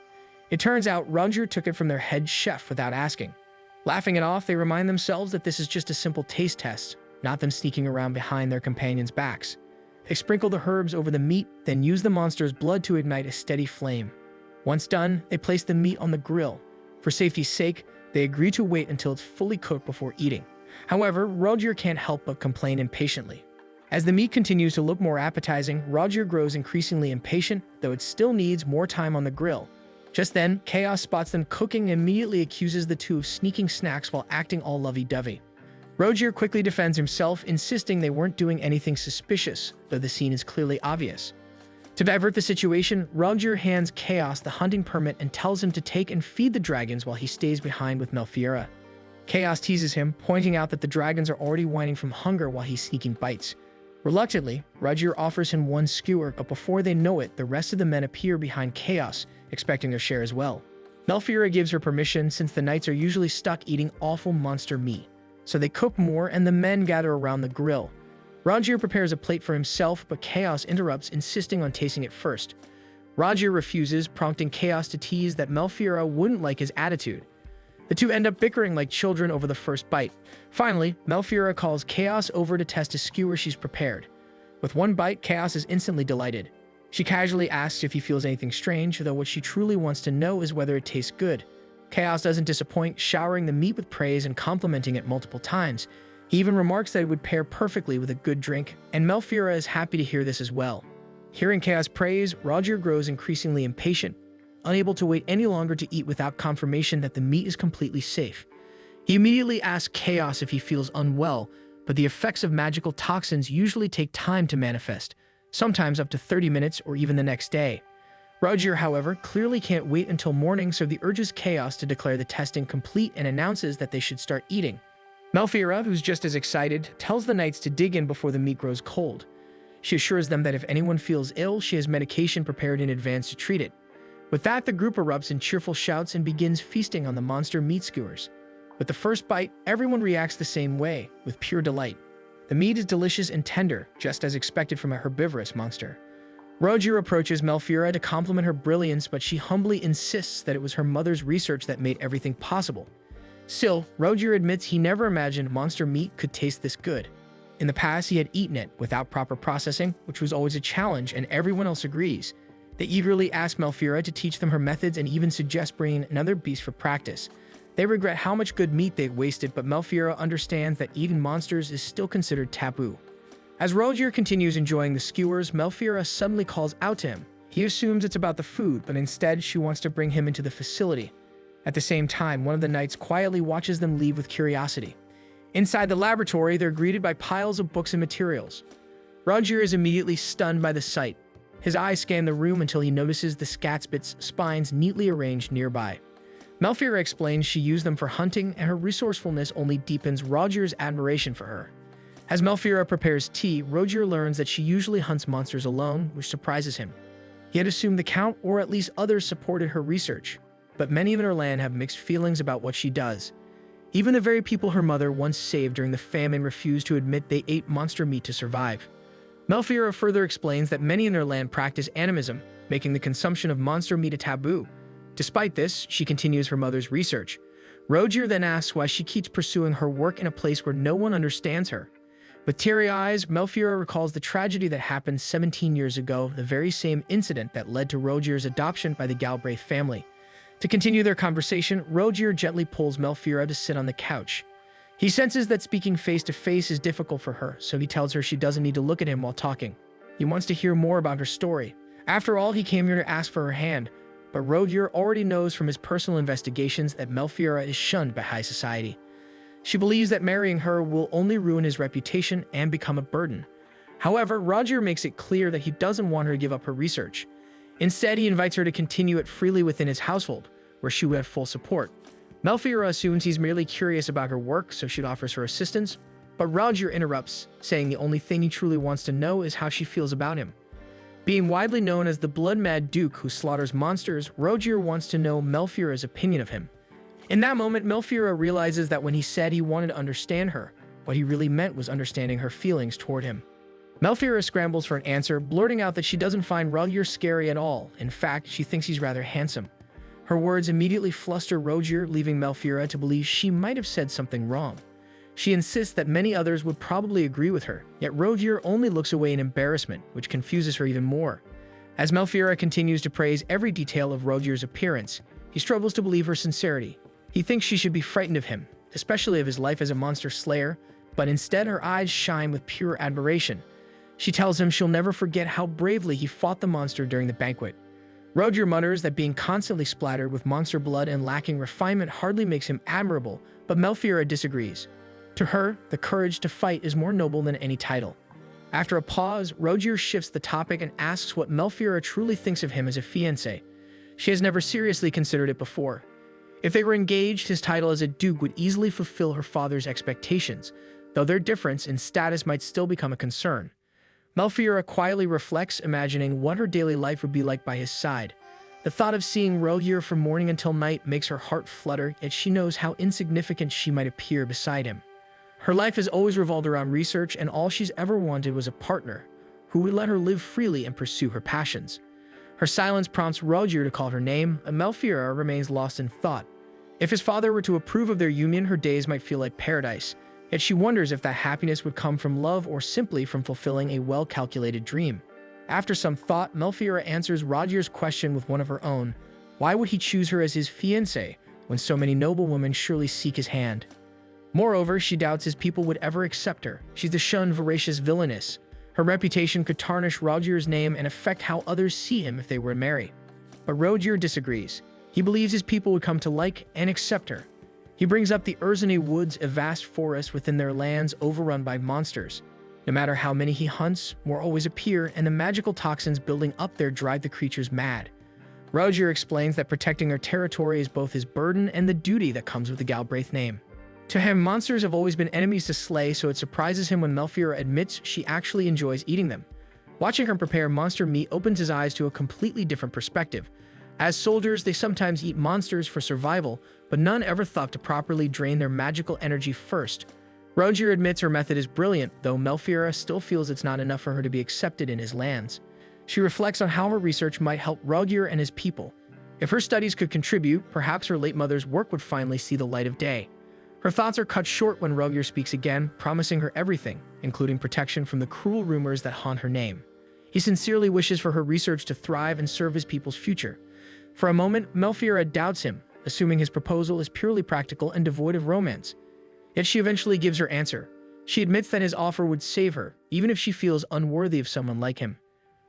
It turns out Rogier took it from their head chef without asking. Laughing it off, they remind themselves that this is just a simple taste test, not them sneaking around behind their companions' backs. They sprinkle the herbs over the meat, then use the monster's blood to ignite a steady flame. Once done, they place the meat on the grill. For safety's sake, they agree to wait until it's fully cooked before eating. However, Rogier can't help but complain impatiently. As the meat continues to look more appetizing, Rogier grows increasingly impatient, though it still needs more time on the grill. Just then, Chaos spots them cooking and immediately accuses the two of sneaking snacks while acting all lovey-dovey. Rogier quickly defends himself, insisting they weren't doing anything suspicious, though the scene is clearly obvious. To divert the situation, Rogier hands Chaos the hunting permit and tells him to take and feed the dragons while he stays behind with Melfiora. Chaos teases him, pointing out that the dragons are already whining from hunger while he's sneaking bites. Reluctantly, Rogier offers him one skewer, but before they know it, the rest of the men appear behind Chaos, expecting their share as well. Melfiora gives her permission since the knights are usually stuck eating awful monster meat. So they cook more and the men gather around the grill. Rogier prepares a plate for himself, but Chaos interrupts, insisting on tasting it first. Rogier refuses, prompting Chaos to tease that Melfiora wouldn't like his attitude. The two end up bickering like children over the first bite. Finally, Melfiora calls Chaos over to test a skewer she's prepared. With one bite, Chaos is instantly delighted. She casually asks if he feels anything strange, though what she truly wants to know is whether it tastes good. Chaos doesn't disappoint, showering the meat with praise and complimenting it multiple times. He even remarks that it would pair perfectly with a good drink, and Melfiora is happy to hear this as well. Hearing Chaos praise, Rogier grows increasingly impatient, unable to wait any longer to eat without confirmation that the meat is completely safe. He immediately asks Chaos if he feels unwell, but the effects of magical toxins usually take time to manifest, sometimes up to 30 minutes or even the next day. Rogier, however, clearly can't wait until morning, so he urges Chaos to declare the testing complete and announces that they should start eating. Melfiora, who's just as excited, tells the knights to dig in before the meat grows cold. She assures them that if anyone feels ill, she has medication prepared in advance to treat it. With that, the group erupts in cheerful shouts and begins feasting on the monster meat skewers. With the first bite, everyone reacts the same way, with pure delight. The meat is delicious and tender, just as expected from a herbivorous monster. Rogier approaches Melfiora to compliment her brilliance, but she humbly insists that it was her mother's research that made everything possible. Still, Rogier admits he never imagined monster meat could taste this good. In the past, he had eaten it without proper processing, which was always a challenge, and everyone else agrees. They eagerly ask Melfiora to teach them her methods and even suggest bringing another beast for practice. They regret how much good meat they've wasted, but Melfiora understands that eating monsters is still considered taboo. As Rogier continues enjoying the skewers, Melfiora suddenly calls out to him. He assumes it's about the food, but instead she wants to bring him into the facility. At the same time, one of the knights quietly watches them leave with curiosity. Inside the laboratory, they're greeted by piles of books and materials. Rogier is immediately stunned by the sight. His eyes scan the room until he notices the Scatsbit's spines neatly arranged nearby. Melfiora explains she used them for hunting, and her resourcefulness only deepens Rogier's admiration for her. As Melfiora prepares tea, Rogier learns that she usually hunts monsters alone, which surprises him. He had assumed the Count, or at least others, supported her research, but many in her land have mixed feelings about what she does. Even the very people her mother once saved during the famine refused to admit they ate monster meat to survive. Melfiora further explains that many in their land practice animism, making the consumption of monster meat a taboo. Despite this, she continues her mother's research. Rogier then asks why she keeps pursuing her work in a place where no one understands her. With teary eyes, Melfiora recalls the tragedy that happened 17 years ago, the very same incident that led to Rogier's adoption by the Galbraith family. To continue their conversation, Rogier gently pulls Melfiora to sit on the couch. He senses that speaking face-to-face is difficult for her, so he tells her she doesn't need to look at him while talking. He wants to hear more about her story. After all, he came here to ask for her hand, but Rogier already knows from his personal investigations that Melfiora is shunned by high society. She believes that marrying her will only ruin his reputation and become a burden. However, Rogier makes it clear that he doesn't want her to give up her research. Instead, he invites her to continue it freely within his household, where she would have full support. Melfiora assumes he's merely curious about her work, so she offers her assistance, but Rogier interrupts, saying the only thing he truly wants to know is how she feels about him. Being widely known as the blood-mad duke who slaughters monsters, Rogier wants to know Melfiora's opinion of him. In that moment, Melfiora realizes that when he said he wanted to understand her, what he really meant was understanding her feelings toward him. Melfiora scrambles for an answer, blurting out that she doesn't find Rogier scary at all. In fact, she thinks he's rather handsome. Her words immediately fluster Rogier, leaving Melfiora to believe she might have said something wrong. She insists that many others would probably agree with her, yet Rogier only looks away in embarrassment, which confuses her even more. As Melfiora continues to praise every detail of Rogier's appearance, he struggles to believe her sincerity. He thinks she should be frightened of him, especially of his life as a monster slayer, but instead her eyes shine with pure admiration. She tells him she'll never forget how bravely he fought the monster during the banquet. Rogier mutters that being constantly splattered with monster blood and lacking refinement hardly makes him admirable, but Melfiora disagrees. To her, the courage to fight is more noble than any title. After a pause, Rogier shifts the topic and asks what Melfiora truly thinks of him as a fiancé. She has never seriously considered it before. If they were engaged, his title as a duke would easily fulfill her father's expectations, though their difference in status might still become a concern. Melfiora quietly reflects, imagining what her daily life would be like by his side. The thought of seeing Rogier from morning until night makes her heart flutter, yet she knows how insignificant she might appear beside him. Her life has always revolved around research, and all she's ever wanted was a partner who would let her live freely and pursue her passions. Her silence prompts Rogier to call her name, and Melfiora remains lost in thought. If his father were to approve of their union, her days might feel like paradise. Yet she wonders if that happiness would come from love or simply from fulfilling a well-calculated dream. After some thought, Melfiora answers Rogier's question with one of her own. Why would he choose her as his fiancée when so many noble women surely seek his hand? Moreover, she doubts his people would ever accept her. She's the shunned, voracious villainess. Her reputation could tarnish Rogier's name and affect how others see him if they were to marry. But Rogier disagrees. He believes his people would come to like and accept her. He brings up the Urzane Woods, a vast forest within their lands overrun by monsters. No matter how many he hunts, more always appear, and the magical toxins building up there drive the creatures mad. Rogier explains that protecting their territory is both his burden and the duty that comes with the Galbraith name. To him, monsters have always been enemies to slay, so it surprises him when Melfiora admits she actually enjoys eating them. Watching her prepare monster meat opens his eyes to a completely different perspective. As soldiers, they sometimes eat monsters for survival, but none ever thought to properly drain their magical energy first. Rogier admits her method is brilliant, though Melfiora still feels it's not enough for her to be accepted in his lands. She reflects on how her research might help Rogier and his people. If her studies could contribute, perhaps her late mother's work would finally see the light of day. Her thoughts are cut short when Rogier speaks again, promising her everything, including protection from the cruel rumors that haunt her name. He sincerely wishes for her research to thrive and serve his people's future. For a moment, Melfiora doubts him, assuming his proposal is purely practical and devoid of romance. Yet she eventually gives her answer. She admits that his offer would save her, even if she feels unworthy of someone like him.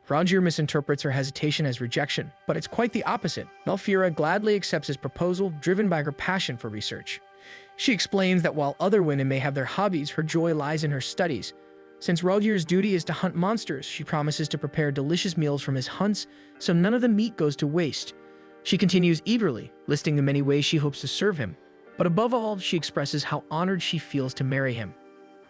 Rogier misinterprets her hesitation as rejection, but it's quite the opposite. Melfiora gladly accepts his proposal, driven by her passion for research. She explains that while other women may have their hobbies, her joy lies in her studies. Since Rogier's duty is to hunt monsters, she promises to prepare delicious meals from his hunts, so none of the meat goes to waste. She continues eagerly, listing the many ways she hopes to serve him. But above all, she expresses how honored she feels to marry him.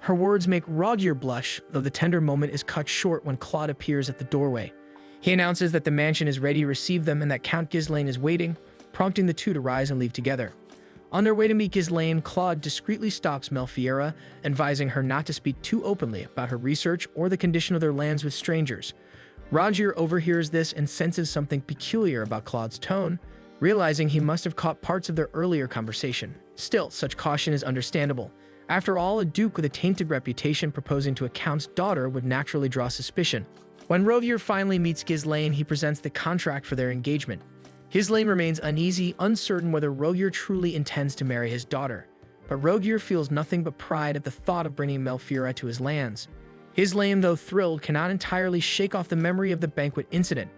Her words make Rogier blush, though the tender moment is cut short when Claude appears at the doorway. He announces that the mansion is ready to receive them and that Count Ghislaine is waiting, prompting the two to rise and leave together. On their way to meet Ghislaine, Claude discreetly stalks Melfiera, advising her not to speak too openly about her research or the condition of their lands with strangers. Roger overhears this and senses something peculiar about Claude's tone, realizing he must have caught parts of their earlier conversation. Still, such caution is understandable. After all, a duke with a tainted reputation proposing to a count's daughter would naturally draw suspicion. When Rogier finally meets Ghislaine, he presents the contract for their engagement. Ghislaine remains uneasy, uncertain whether Rogier truly intends to marry his daughter. But Rogier feels nothing but pride at the thought of bringing Melfiera to his lands. Ghislaine, though thrilled, cannot entirely shake off the memory of the banquet incident.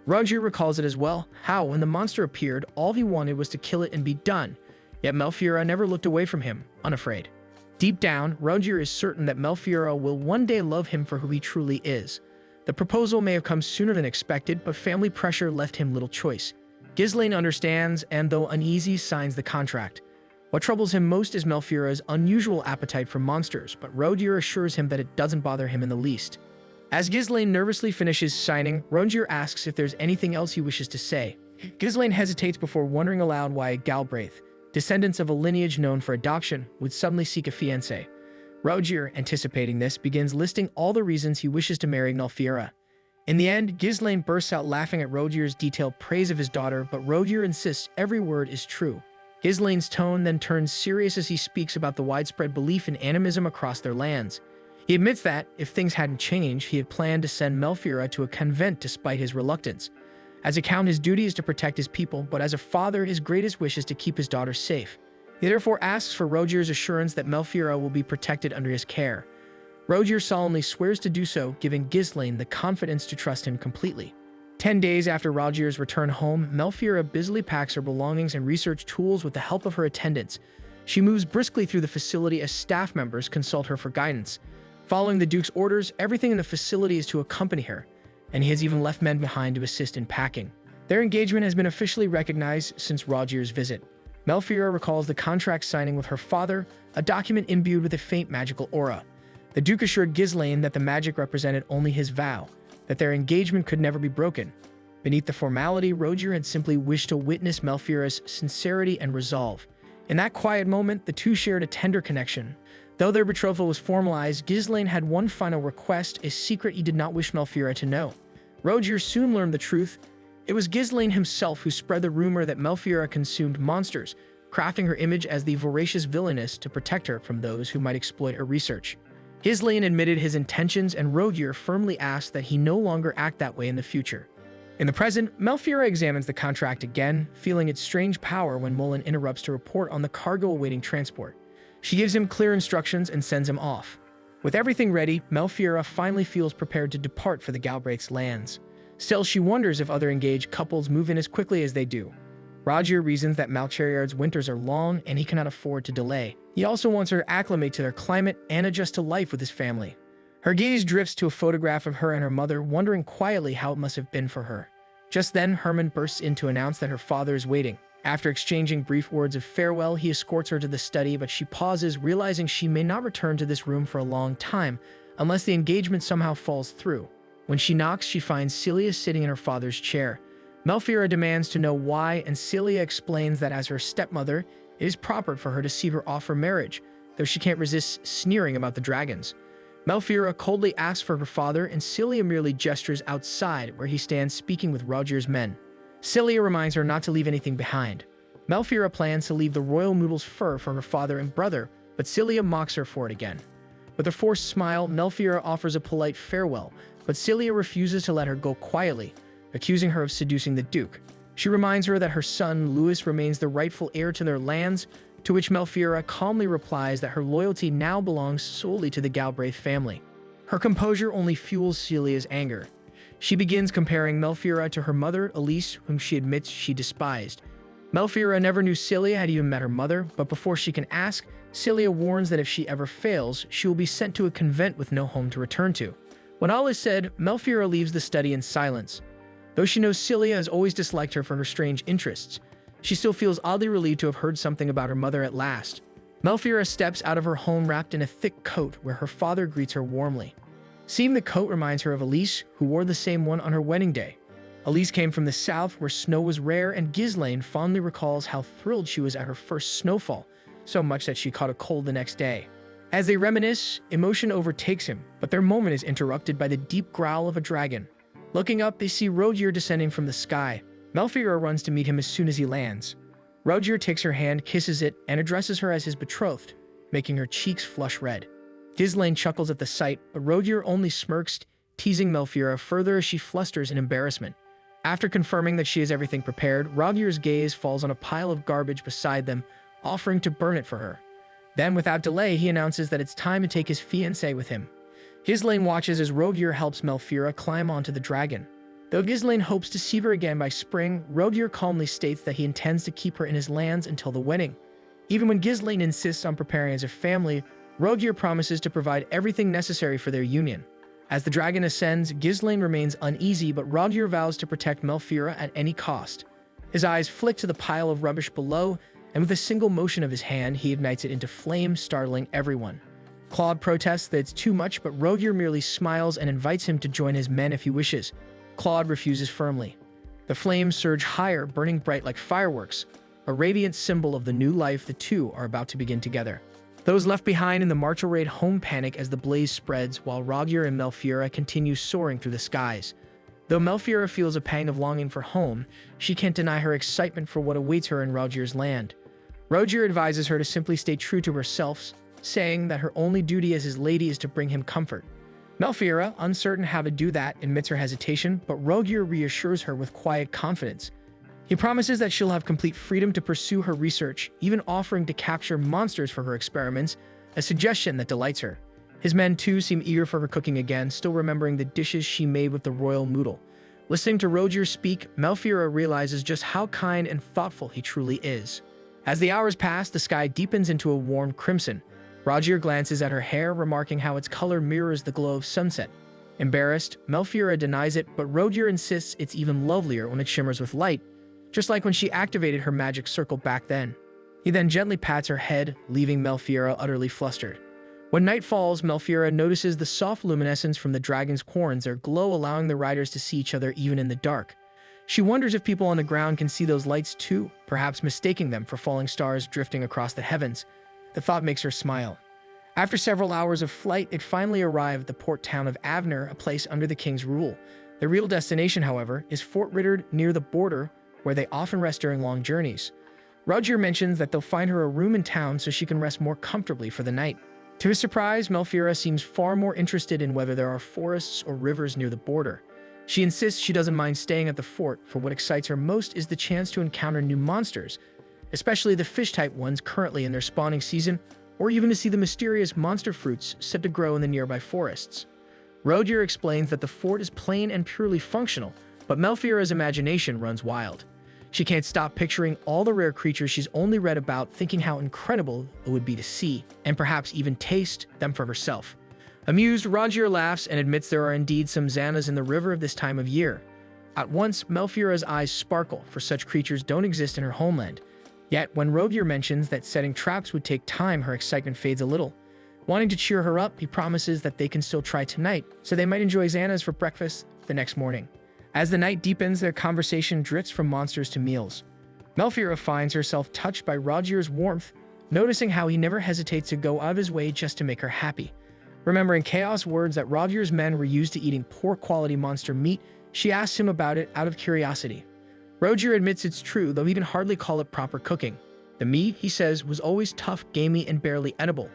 Rogier recalls it as well, how, when the monster appeared, all he wanted was to kill it and be done. Yet Melfiera never looked away from him, unafraid. Deep down, Rogier is certain that Melfiera will one day love him for who he truly is. The proposal may have come sooner than expected, but family pressure left him little choice. Ghislaine understands and, though uneasy, signs the contract. What troubles him most is Melfiera's unusual appetite for monsters, but Rogier assures him that it doesn't bother him in the least. As Ghislaine nervously finishes signing, Rogier asks if there's anything else he wishes to say. Ghislaine hesitates before wondering aloud why a Galbraith, descendants of a lineage known for adoption, would suddenly seek a fiancé. Rogier, anticipating this, begins listing all the reasons he wishes to marry Melfiera. In the end, Ghislaine bursts out laughing at Rogier's detailed praise of his daughter, but Rogier insists every word is true. Ghislaine's tone then turns serious as he speaks about the widespread belief in animism across their lands. He admits that, if things hadn't changed, he had planned to send Melfiera to a convent despite his reluctance. As a count, his duty is to protect his people, but as a father, his greatest wish is to keep his daughter safe. He therefore asks for Rogier's assurance that Melfiera will be protected under his care. Rogier solemnly swears to do so, giving Ghislaine the confidence to trust him completely. 10 days after Rogier's return home, Melfiera busily packs her belongings and research tools with the help of her attendants. She moves briskly through the facility as staff members consult her for guidance. Following the Duke's orders, everything in the facility is to accompany her, and he has even left men behind to assist in packing. Their engagement has been officially recognized since Rogier's visit. Melfiera recalls the contract signing with her father, a document imbued with a faint magical aura. The Duke assured Ghislaine that the magic represented only his vow, that their engagement could never be broken. Beneath the formality, Rogier had simply wished to witness Melfiera's sincerity and resolve. In that quiet moment, the two shared a tender connection. Though their betrothal was formalized, Ghislaine had one final request, a secret he did not wish Melfiera to know. Rogier soon learned the truth. It was Ghislaine himself who spread the rumor that Melfiera consumed monsters, crafting her image as the voracious villainess to protect her from those who might exploit her research. Ghislaine admitted his intentions, and Rogier firmly asked that he no longer act that way in the future. In the present, Melfiera examines the contract again, feeling its strange power when Mullen interrupts to report on the cargo awaiting transport. She gives him clear instructions and sends him off. With everything ready, Melfiera finally feels prepared to depart for the Galbraith's lands. Still, she wonders if other engaged couples move in as quickly as they do. Rogier reasons that Melchior's winters are long and he cannot afford to delay. He also wants her to acclimate to their climate and adjust to life with his family. Her gaze drifts to a photograph of her and her mother, wondering quietly how it must have been for her. Just then, Herman bursts in to announce that her father is waiting. After exchanging brief words of farewell, he escorts her to the study, but she pauses, realizing she may not return to this room for a long time, unless the engagement somehow falls through. When she knocks, she finds Celia sitting in her father's chair. Melfiera demands to know why, and Celia explains that as her stepmother, it is proper for her to see her off for marriage, though she can't resist sneering about the dragons. Melfiera coldly asks for her father, and Celia merely gestures outside, where he stands speaking with Rogier's men. Celia reminds her not to leave anything behind. Melfiera plans to leave the royal noodle's fur for her father and brother, but Celia mocks her for it again. With a forced smile, Melfiera offers a polite farewell, but Celia refuses to let her go quietly, accusing her of seducing the Duke. She reminds her that her son, Louis, remains the rightful heir to their lands, to which Melfiera calmly replies that her loyalty now belongs solely to the Galbraith family. Her composure only fuels Celia's anger. She begins comparing Melfiera to her mother, Elise, whom she admits she despised. Melfiera never knew Celia had even met her mother, but before she can ask, Celia warns that if she ever fails, she will be sent to a convent with no home to return to. When all is said, Melfiera leaves the study in silence. Though she knows Celia has always disliked her for her strange interests, she still feels oddly relieved to have heard something about her mother at last. Melfiera steps out of her home wrapped in a thick coat, where her father greets her warmly. Seeing the coat reminds her of Elise, who wore the same one on her wedding day. Elise came from the south where snow was rare, and Ghislaine fondly recalls how thrilled she was at her first snowfall, so much that she caught a cold the next day. As they reminisce, emotion overtakes him, but their moment is interrupted by the deep growl of a dragon. Looking up, they see Rogier descending from the sky. Melfiora runs to meet him as soon as he lands. Rogier takes her hand, kisses it, and addresses her as his betrothed, making her cheeks flush red. Ghislaine chuckles at the sight, but Rogier only smirks, teasing Melfiora further as she flusters in embarrassment. After confirming that she has everything prepared, Rogier's gaze falls on a pile of garbage beside them, offering to burn it for her. Then, without delay, he announces that it's time to take his fiancée with him. Ghislaine watches as Rogier helps Melfiora climb onto the dragon. Though Ghislaine hopes to see her again by spring, Rogier calmly states that he intends to keep her in his lands until the wedding. Even when Ghislaine insists on preparing as a family, Rogier promises to provide everything necessary for their union. As the dragon ascends, Ghislaine remains uneasy, but Rogier vows to protect Melfiora at any cost. His eyes flick to the pile of rubbish below, and with a single motion of his hand, he ignites it into flame, startling everyone. Claude protests that it's too much, but Rogier merely smiles and invites him to join his men if he wishes. Claude refuses firmly. The flames surge higher, burning bright like fireworks, a radiant symbol of the new life the two are about to begin together. Those left behind in the martial raid home panic as the blaze spreads, while Rogier and Melfiora continue soaring through the skies. Though Melfiora feels a pang of longing for home, she can't deny her excitement for what awaits her in Rogier's land. Rogier advises her to simply stay true to herself, saying that her only duty as his lady is to bring him comfort. Melfiora, uncertain how to do that, admits her hesitation, but Rogier reassures her with quiet confidence. He promises that she'll have complete freedom to pursue her research, even offering to capture monsters for her experiments, a suggestion that delights her. His men, too, seem eager for her cooking again, still remembering the dishes she made with the royal noodle. Listening to Rogier speak, Melfiora realizes just how kind and thoughtful he truly is. As the hours pass, the sky deepens into a warm crimson. Rogier glances at her hair, remarking how its color mirrors the glow of sunset. Embarrassed, Melfiora denies it, but Rogier insists it's even lovelier when it shimmers with light, just like when she activated her magic circle back then. He then gently pats her head, leaving Melfiora utterly flustered. When night falls, Melfiora notices the soft luminescence from the dragon's horns, their glow allowing the riders to see each other even in the dark. She wonders if people on the ground can see those lights too, perhaps mistaking them for falling stars drifting across the heavens. The thought makes her smile. After several hours of flight, it finally arrived at the port town of Avner, a place under the king's rule. The real destination, however, is Fort Rittard near the border, where they often rest during long journeys. Rogier mentions that they'll find her a room in town so she can rest more comfortably for the night. To his surprise, Melfiora seems far more interested in whether there are forests or rivers near the border. She insists she doesn't mind staying at the fort, for what excites her most is the chance to encounter new monsters, especially the fish-type ones currently in their spawning season, or even to see the mysterious monster fruits said to grow in the nearby forests. Rogier explains that the fort is plain and purely functional, but Melfiora's imagination runs wild. She can't stop picturing all the rare creatures she's only read about, thinking how incredible it would be to see, and perhaps even taste, them for herself. Amused, Rogier laughs and admits there are indeed some Xanas in the river of this time of year. At once, Melfiora's eyes sparkle, for such creatures don't exist in her homeland. Yet, when Rogier mentions that setting traps would take time, her excitement fades a little. Wanting to cheer her up, he promises that they can still try tonight, so they might enjoy Xanas for breakfast the next morning. As the night deepens, their conversation drifts from monsters to meals. Melfiora finds herself touched by Rogier's warmth, noticing how he never hesitates to go out of his way just to make her happy. Remembering Chaos' words that Rogier's men were used to eating poor-quality monster meat, she asks him about it out of curiosity. Rogier admits it's true, though he can hardly call it proper cooking. The meat, he says, was always tough, gamey, and barely edible.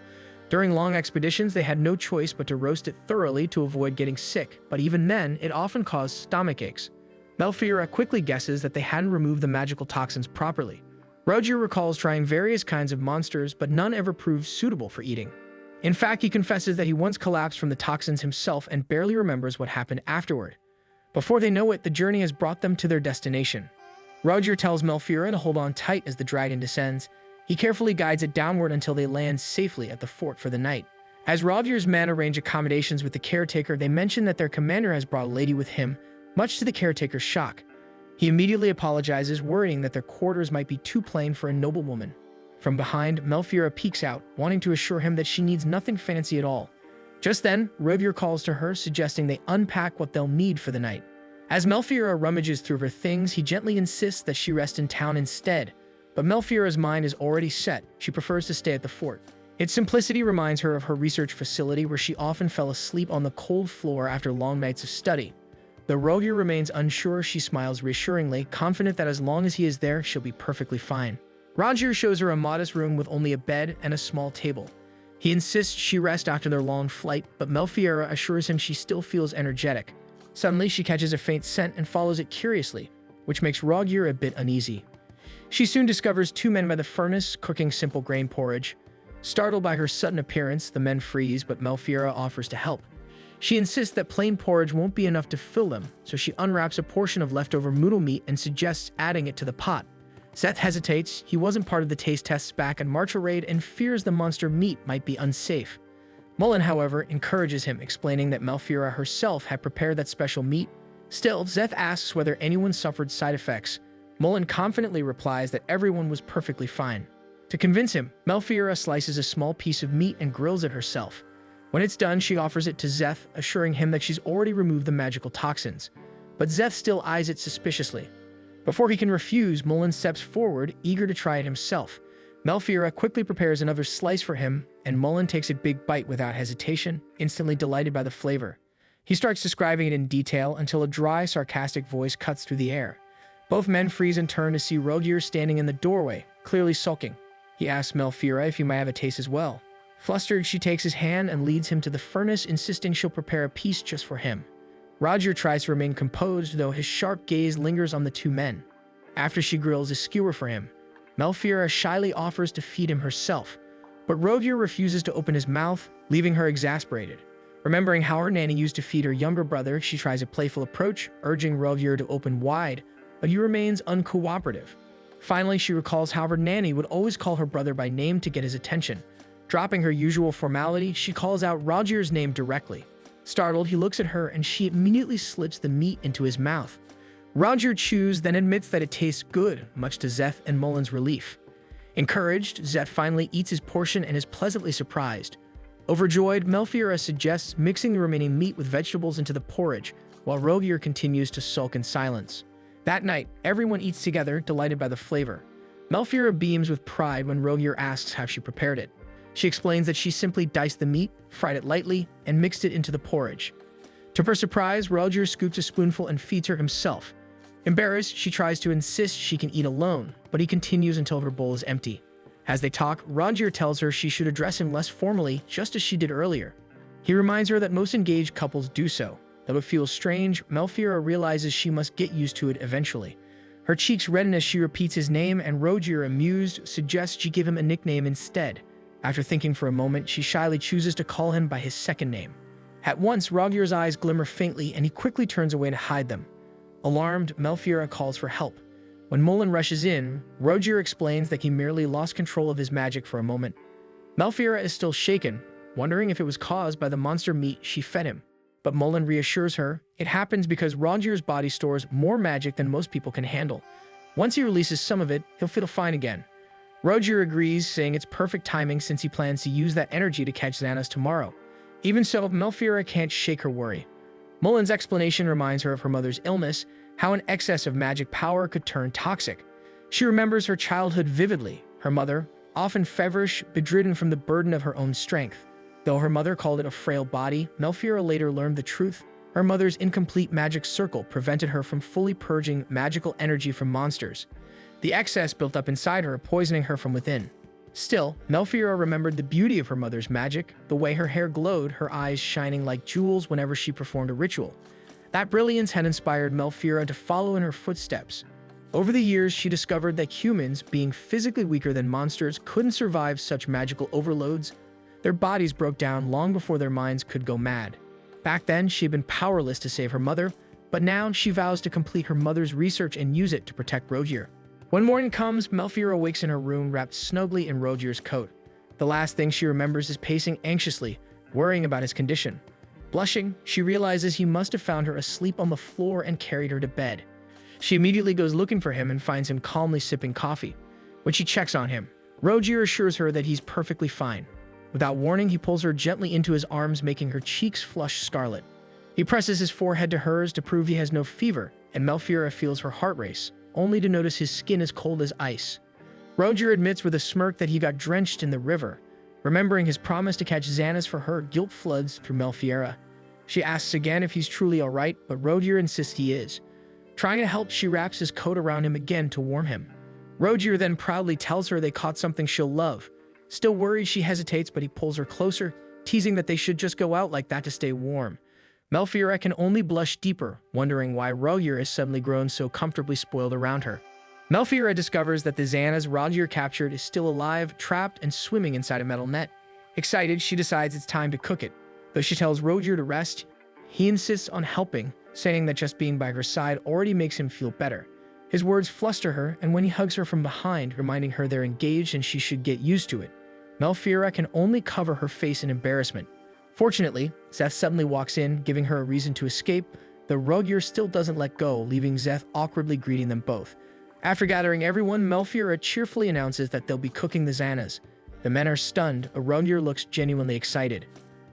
During long expeditions, they had no choice but to roast it thoroughly to avoid getting sick, but even then, it often caused stomach aches. Melfiora quickly guesses that they hadn't removed the magical toxins properly. Rogier recalls trying various kinds of monsters, but none ever proved suitable for eating. In fact, he confesses that he once collapsed from the toxins himself and barely remembers what happened afterward. Before they know it, the journey has brought them to their destination. Rogier tells Melfiora to hold on tight as the dragon descends. He carefully guides it downward until they land safely at the fort for the night. As Rogier's men arrange accommodations with the caretaker, they mention that their commander has brought a lady with him, much to the caretaker's shock. He immediately apologizes, worrying that their quarters might be too plain for a noblewoman. From behind, Melfiora peeks out, wanting to assure him that she needs nothing fancy at all. Just then, Rogier calls to her, suggesting they unpack what they'll need for the night. As Melfiora rummages through her things, he gently insists that she rest in town instead. But Melfiora's mind is already set. She prefers to stay at the fort. Its simplicity reminds her of her research facility where she often fell asleep on the cold floor after long nights of study. Though Rogier remains unsure, she smiles reassuringly, confident that as long as he is there, she'll be perfectly fine. Rogier shows her a modest room with only a bed and a small table. He insists she rest after their long flight, but Melfiora assures him she still feels energetic. Suddenly, she catches a faint scent and follows it curiously, which makes Rogier a bit uneasy. She soon discovers two men by the furnace cooking simple grain porridge. Startled by her sudden appearance, the men freeze, but Melfiora offers to help. She insists that plain porridge won't be enough to fill them, so she unwraps a portion of leftover moodle meat and suggests adding it to the pot. Seth hesitates. He wasn't part of the taste tests back at Marcha Raid and fears the monster meat might be unsafe. Mullen, however, encourages him, explaining that Melfiora herself had prepared that special meat. Still, Zeth asks whether anyone suffered side effects. Mullen confidently replies that everyone was perfectly fine. To convince him, Melfiora slices a small piece of meat and grills it herself. When it's done, she offers it to Zeth, assuring him that she's already removed the magical toxins. But Zeth still eyes it suspiciously. Before he can refuse, Mullen steps forward, eager to try it himself. Melfiora quickly prepares another slice for him, and Mullen takes a big bite without hesitation, instantly delighted by the flavor. He starts describing it in detail until a dry, sarcastic voice cuts through the air. Both men freeze and turn to see Rogier standing in the doorway, clearly sulking. He asks Melfiora if he might have a taste as well. Flustered, she takes his hand and leads him to the furnace, insisting she'll prepare a piece just for him. Rogier tries to remain composed, though his sharp gaze lingers on the two men. After she grills a skewer for him, Melfiora shyly offers to feed him herself, but Rogier refuses to open his mouth, leaving her exasperated. Remembering how her nanny used to feed her younger brother, she tries a playful approach, urging Rogier to open wide, but he remains uncooperative. Finally, she recalls how her nanny would always call her brother by name to get his attention. Dropping her usual formality, she calls out Rogier's name directly. Startled, he looks at her and she immediately slips the meat into his mouth. Rogier chews, then admits that it tastes good, much to Zeth and Mullen's relief. Encouraged, Zeth finally eats his portion and is pleasantly surprised. Overjoyed, Melfiora suggests mixing the remaining meat with vegetables into the porridge, while Rogier continues to sulk in silence. That night, everyone eats together, delighted by the flavor. Melfiora beams with pride when Rogier asks how she prepared it. She explains that she simply diced the meat, fried it lightly, and mixed it into the porridge. To her surprise, Rogier scoops a spoonful and feeds her himself. Embarrassed, she tries to insist she can eat alone, but he continues until her bowl is empty. As they talk, Rogier tells her she should address him less formally, just as she did earlier. He reminds her that most engaged couples do so. Though it feels strange, Melfiora realizes she must get used to it eventually. Her cheeks redden as she repeats his name, and Rogier, amused, suggests she give him a nickname instead. After thinking for a moment, she shyly chooses to call him by his second name. At once, Rogier's eyes glimmer faintly, and he quickly turns away to hide them. Alarmed, Melfiora calls for help. When Mullen rushes in, Rogier explains that he merely lost control of his magic for a moment. Melfiora is still shaken, wondering if it was caused by the monster meat she fed him. But Mullen reassures her it happens because Rogier's body stores more magic than most people can handle. Once he releases some of it, he'll feel fine again. Rogier agrees, saying it's perfect timing since he plans to use that energy to catch Xanos tomorrow. Even so, Melfiora can't shake her worry. Mullen's explanation reminds her of her mother's illness, how an excess of magic power could turn toxic. She remembers her childhood vividly, her mother, often feverish, bedridden from the burden of her own strength. Though her mother called it a frail body, Melfiora later learned the truth. Her mother's incomplete magic circle prevented her from fully purging magical energy from monsters. The excess built up inside her, poisoning her from within. Still, Melfiora remembered the beauty of her mother's magic, the way her hair glowed, her eyes shining like jewels whenever she performed a ritual. That brilliance had inspired Melfiora to follow in her footsteps. Over the years, she discovered that humans, being physically weaker than monsters, couldn't survive such magical overloads. Their bodies broke down long before their minds could go mad. Back then, she had been powerless to save her mother, but now she vows to complete her mother's research and use it to protect Rogier. When morning comes, Melfiora awakes in her room wrapped snugly in Rogier's coat. The last thing she remembers is pacing anxiously, worrying about his condition. Blushing, she realizes he must have found her asleep on the floor and carried her to bed. She immediately goes looking for him and finds him calmly sipping coffee. When she checks on him, Rogier assures her that he's perfectly fine. Without warning, he pulls her gently into his arms, making her cheeks flush scarlet. He presses his forehead to hers to prove he has no fever, and Melfiora feels her heart race, only to notice his skin is cold as ice. Roger admits with a smirk that he got drenched in the river. Remembering his promise to catch Xana's for her, guilt floods through Melfiora. She asks again if he's truly alright, but Roger insists he is. Trying to help, she wraps his coat around him again to warm him. Roger then proudly tells her they caught something she'll love. Still worried, she hesitates, but he pulls her closer, teasing that they should just go out like that to stay warm. Melfiora can only blush deeper, wondering why Roger has suddenly grown so comfortably spoiled around her. Melfiora discovers that the Xana's Roger captured is still alive, trapped, and swimming inside a metal net. Excited, she decides it's time to cook it. Though she tells Roger to rest, he insists on helping, saying that just being by her side already makes him feel better. His words fluster her, and when he hugs her from behind, reminding her they're engaged and she should get used to it, Melfiora can only cover her face in embarrassment. Fortunately, Szeth suddenly walks in, giving her a reason to escape, though Roger still doesn't let go, leaving Szeth awkwardly greeting them both. After gathering everyone, Melfiora cheerfully announces that they'll be cooking the Xanas. The men are stunned, but Roger looks genuinely excited.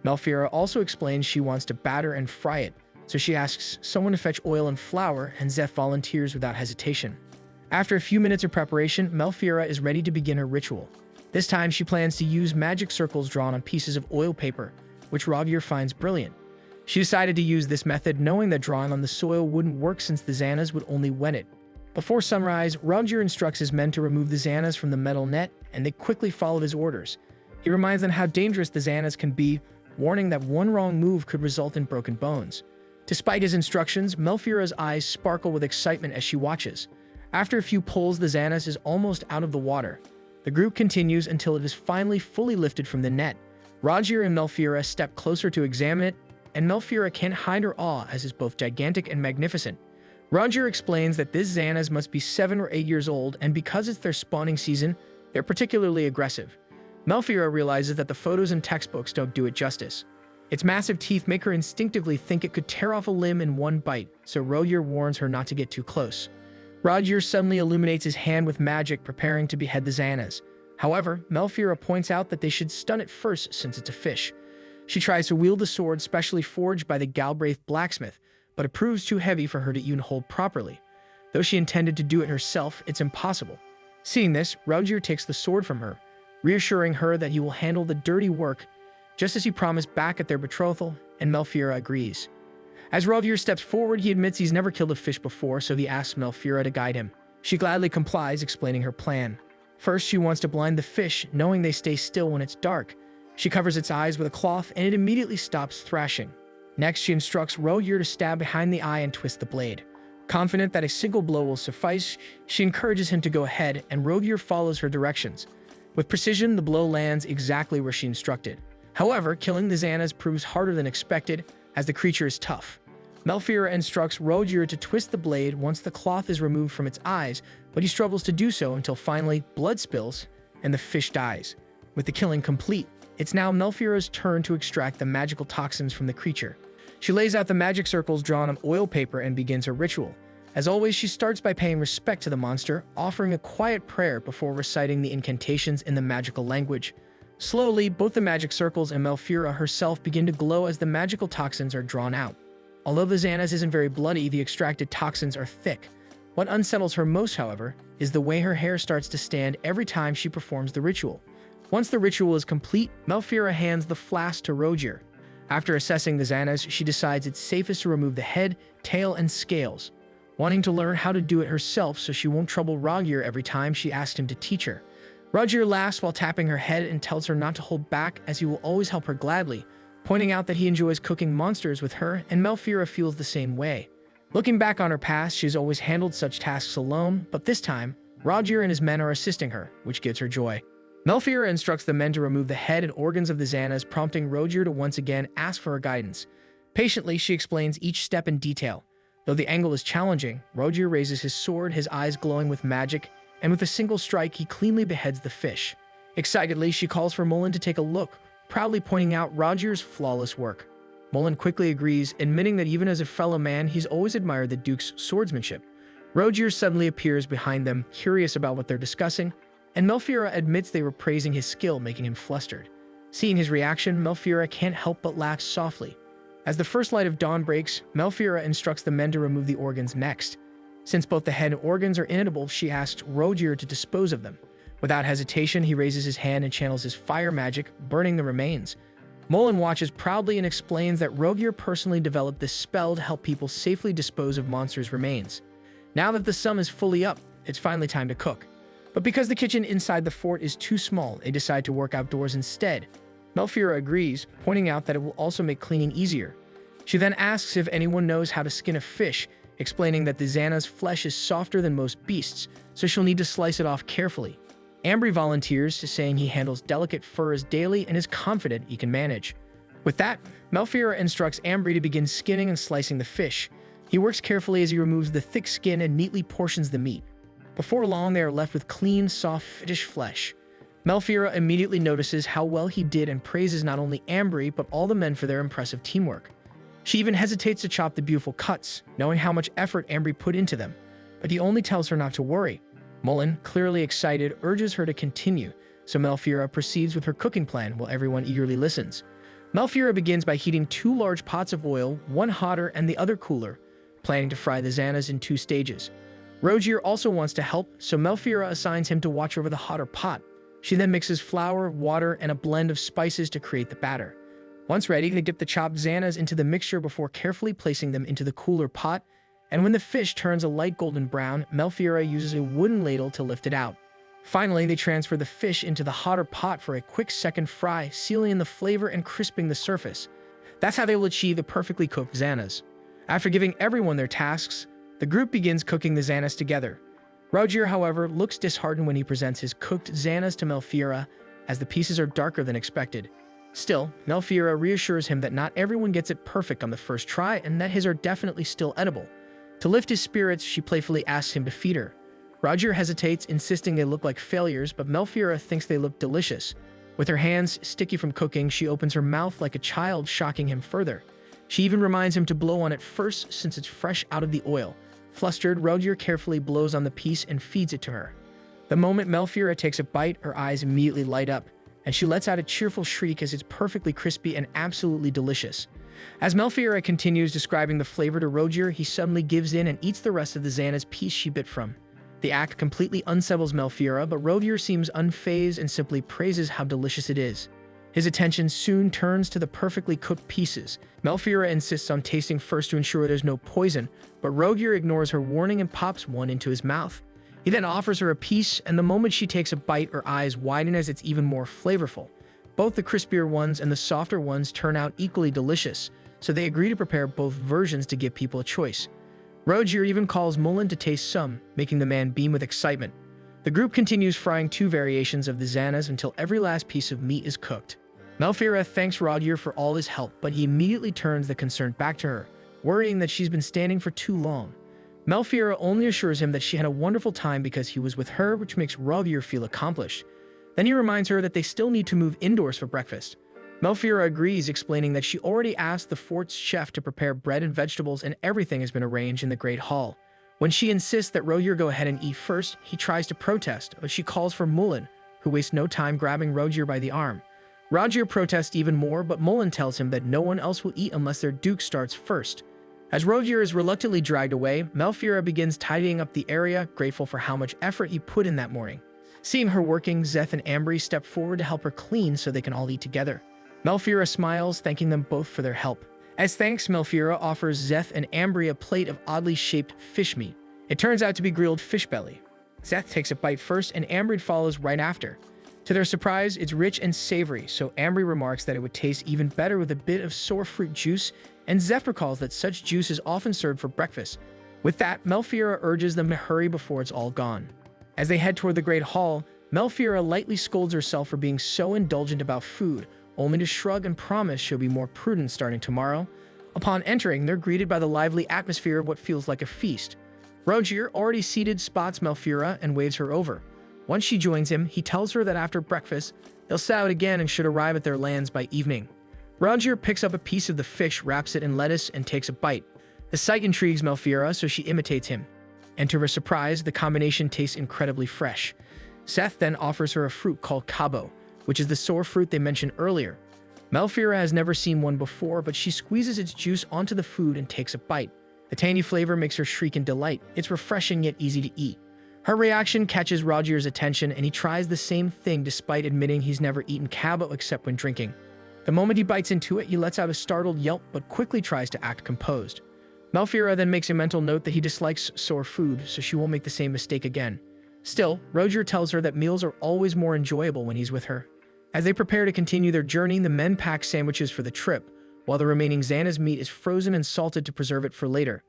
Melfiora also explains she wants to batter and fry it, so she asks someone to fetch oil and flour, and Szeth volunteers without hesitation. After a few minutes of preparation, Melfiora is ready to begin her ritual. This time, she plans to use magic circles drawn on pieces of oil paper, which Roger finds brilliant. She decided to use this method, knowing that drawing on the soil wouldn't work since the Xanas would only wet it. Before sunrise, Roger instructs his men to remove the Xanas from the metal net, and they quickly follow his orders. He reminds them how dangerous the Xanas can be, warning that one wrong move could result in broken bones. Despite his instructions, Melfiora's eyes sparkle with excitement as she watches. After a few pulls, the Xanas is almost out of the water. The group continues until it is finally fully lifted from the net. Roger and Melfiora step closer to examine it, and Melfiora can't hide her awe as it's both gigantic and magnificent. Roger explains that this Xanas must be 7 or 8 years old, and because it's their spawning season, they're particularly aggressive. Melfiora realizes that the photos and textbooks don't do it justice. Its massive teeth make her instinctively think it could tear off a limb in one bite, so Roger warns her not to get too close. Roger suddenly illuminates his hand with magic, preparing to behead the Xanas. However, Melfiora points out that they should stun it first since it's a fish. She tries to wield the sword specially forged by the Galbraith blacksmith, but it proves too heavy for her to even hold properly. Though she intended to do it herself, it's impossible. Seeing this, Roger takes the sword from her, reassuring her that he will handle the dirty work, just as he promised back at their betrothal, and Melfiora agrees. As Roger steps forward, he admits he's never killed a fish before, so he asks Melfiora to guide him. She gladly complies, explaining her plan. First, she wants to blind the fish, knowing they stay still when it's dark. She covers its eyes with a cloth, and it immediately stops thrashing. Next, she instructs Roger to stab behind the eye and twist the blade. Confident that a single blow will suffice, she encourages him to go ahead, and Roger follows her directions. With precision, the blow lands exactly where she instructed. However, killing the Xanas proves harder than expected, as the creature is tough. Melfiora instructs Roger to twist the blade once the cloth is removed from its eyes, but he struggles to do so until finally blood spills and the fish dies. With the killing complete, it's now Melfiora's turn to extract the magical toxins from the creature. She lays out the magic circles drawn on oil paper and begins her ritual. As always, she starts by paying respect to the monster, offering a quiet prayer before reciting the incantations in the magical language. Slowly, both the magic circles and Melfiora herself begin to glow as the magical toxins are drawn out. Although the Xanas isn't very bloody, the extracted toxins are thick. What unsettles her most, however, is the way her hair starts to stand every time she performs the ritual. Once the ritual is complete, Melfiora hands the flask to Roger. After assessing the Xanas, she decides it's safest to remove the head, tail, and scales, wanting to learn how to do it herself so she won't trouble Roger every time she asks him to teach her. Roger laughs while tapping her head and tells her not to hold back, as he will always help her gladly, pointing out that he enjoys cooking monsters with her, and Melfiora feels the same way. Looking back on her past, she's always handled such tasks alone, but this time, Roger and his men are assisting her, which gives her joy. Melfiora instructs the men to remove the head and organs of the Xanas, prompting Roger to once again ask for her guidance. Patiently, she explains each step in detail. Though the angle is challenging, Roger raises his sword, his eyes glowing with magic, and with a single strike, he cleanly beheads the fish. Excitedly, she calls for Mullen to take a look, proudly pointing out Roger's flawless work. Mullen quickly agrees, admitting that even as a fellow man, he's always admired the Duke's swordsmanship. Roger suddenly appears behind them, curious about what they're discussing, and Melfiora admits they were praising his skill, making him flustered. Seeing his reaction, Melfiora can't help but laugh softly. As the first light of dawn breaks, Melfiora instructs the men to remove the organs next. Since both the head and organs are inedible, she asks Rogier to dispose of them. Without hesitation, he raises his hand and channels his fire magic, burning the remains. Mullen watches proudly and explains that Rogier personally developed this spell to help people safely dispose of monsters' remains. Now that the sun is fully up, it's finally time to cook. But because the kitchen inside the fort is too small, they decide to work outdoors instead. Melfiora agrees, pointing out that it will also make cleaning easier. She then asks if anyone knows how to skin a fish, explaining that the Xana's flesh is softer than most beasts, so she'll need to slice it off carefully. Ambry volunteers, saying he handles delicate furs daily and is confident he can manage. With that, Melfiora instructs Ambry to begin skinning and slicing the fish. He works carefully as he removes the thick skin and neatly portions the meat. Before long, they are left with clean, soft fish flesh. Melfiora immediately notices how well he did and praises not only Ambry, but all the men for their impressive teamwork. She even hesitates to chop the beautiful cuts, knowing how much effort Ambry put into them, but he only tells her not to worry. Mullen, clearly excited, urges her to continue, so Melfiora proceeds with her cooking plan while everyone eagerly listens. Melfiora begins by heating 2 large pots of oil, one hotter and the other cooler, planning to fry the Xanas in 2 stages. Rogier also wants to help, so Melfiora assigns him to watch over the hotter pot. She then mixes flour, water, and a blend of spices to create the batter. Once ready, they dip the chopped Xanas into the mixture before carefully placing them into the cooler pot, and when the fish turns a light golden brown, Melfiora uses a wooden ladle to lift it out. Finally, they transfer the fish into the hotter pot for a quick second fry, sealing in the flavor and crisping the surface. That's how they will achieve the perfectly cooked Xanas. After giving everyone their tasks, the group begins cooking the Xanas together. Rogier, however, looks disheartened when he presents his cooked Xanas to Melfiora, as the pieces are darker than expected. Still, Melfiora reassures him that not everyone gets it perfect on the first try and that his are definitely still edible. To lift his spirits, she playfully asks him to feed her. Rogier hesitates, insisting they look like failures, but Melfiora thinks they look delicious. With her hands sticky from cooking, she opens her mouth like a child, shocking him further. She even reminds him to blow on it first since it's fresh out of the oil. Flustered, Rogier carefully blows on the piece and feeds it to her. The moment Melfiora takes a bite, her eyes immediately light up, and she lets out a cheerful shriek as it's perfectly crispy and absolutely delicious. As Melfiora continues describing the flavor to Rogier, he suddenly gives in and eats the rest of the Xana's piece she bit from. The act completely unsettles Melfiora, but Rogier seems unfazed and simply praises how delicious it is. His attention soon turns to the perfectly cooked pieces. Melfiora insists on tasting first to ensure there's no poison, but Rogier ignores her warning and pops one into his mouth. He then offers her a piece, and the moment she takes a bite, her eyes widen as it's even more flavorful. Both the crispier ones and the softer ones turn out equally delicious, so they agree to prepare both versions to give people a choice. Rogier even calls Mullen to taste some, making the man beam with excitement. The group continues frying 2 variations of the Xanas until every last piece of meat is cooked. Melfiora thanks Rogier for all his help, but he immediately turns the concern back to her, worrying that she's been standing for too long. Melfiora only assures him that she had a wonderful time because he was with her, which makes Rogier feel accomplished. Then he reminds her that they still need to move indoors for breakfast. Melfiora agrees, explaining that she already asked the fort's chef to prepare bread and vegetables and everything has been arranged in the Great Hall. When she insists that Rogier go ahead and eat first, he tries to protest, but she calls for Mullen, who wastes no time grabbing Rogier by the arm. Rogier protests even more, but Mullen tells him that no one else will eat unless their duke starts first. As Rogier is reluctantly dragged away, Melfiora begins tidying up the area, grateful for how much effort he put in that morning. Seeing her working, Szeth and Ambry step forward to help her clean so they can all eat together. Melfiora smiles, thanking them both for their help. As thanks, Melfiora offers Szeth and Ambry a plate of oddly shaped fish meat. It turns out to be grilled fish belly. Szeth takes a bite first and Ambry follows right after. To their surprise, it's rich and savory, so Ambry remarks that it would taste even better with a bit of sour fruit juice, and Szeth recalls that such juice is often served for breakfast. With that, Melfiora urges them to hurry before it's all gone. As they head toward the Great Hall, Melfiora lightly scolds herself for being so indulgent about food, only to shrug and promise she'll be more prudent starting tomorrow. Upon entering, they're greeted by the lively atmosphere of what feels like a feast. Rogier, already seated, spots Melfiora and waves her over. Once she joins him, he tells her that after breakfast, they'll set out again and should arrive at their lands by evening. Rogier picks up a piece of the fish, wraps it in lettuce, and takes a bite. The sight intrigues Melfiora, so she imitates him. And to her surprise, the combination tastes incredibly fresh. Szeth then offers her a fruit called cabo, which is the sour fruit they mentioned earlier. Melfira has never seen one before, but she squeezes its juice onto the food and takes a bite. The tangy flavor makes her shriek in delight. It's refreshing yet easy to eat. Her reaction catches Roger's attention, and he tries the same thing despite admitting he's never eaten cabo except when drinking. The moment he bites into it, he lets out a startled yelp but quickly tries to act composed. Melfira then makes a mental note that he dislikes sour food, so she won't make the same mistake again. Still, Roger tells her that meals are always more enjoyable when he's with her. As they prepare to continue their journey, the men pack sandwiches for the trip, while the remaining Xana's meat is frozen and salted to preserve it for later.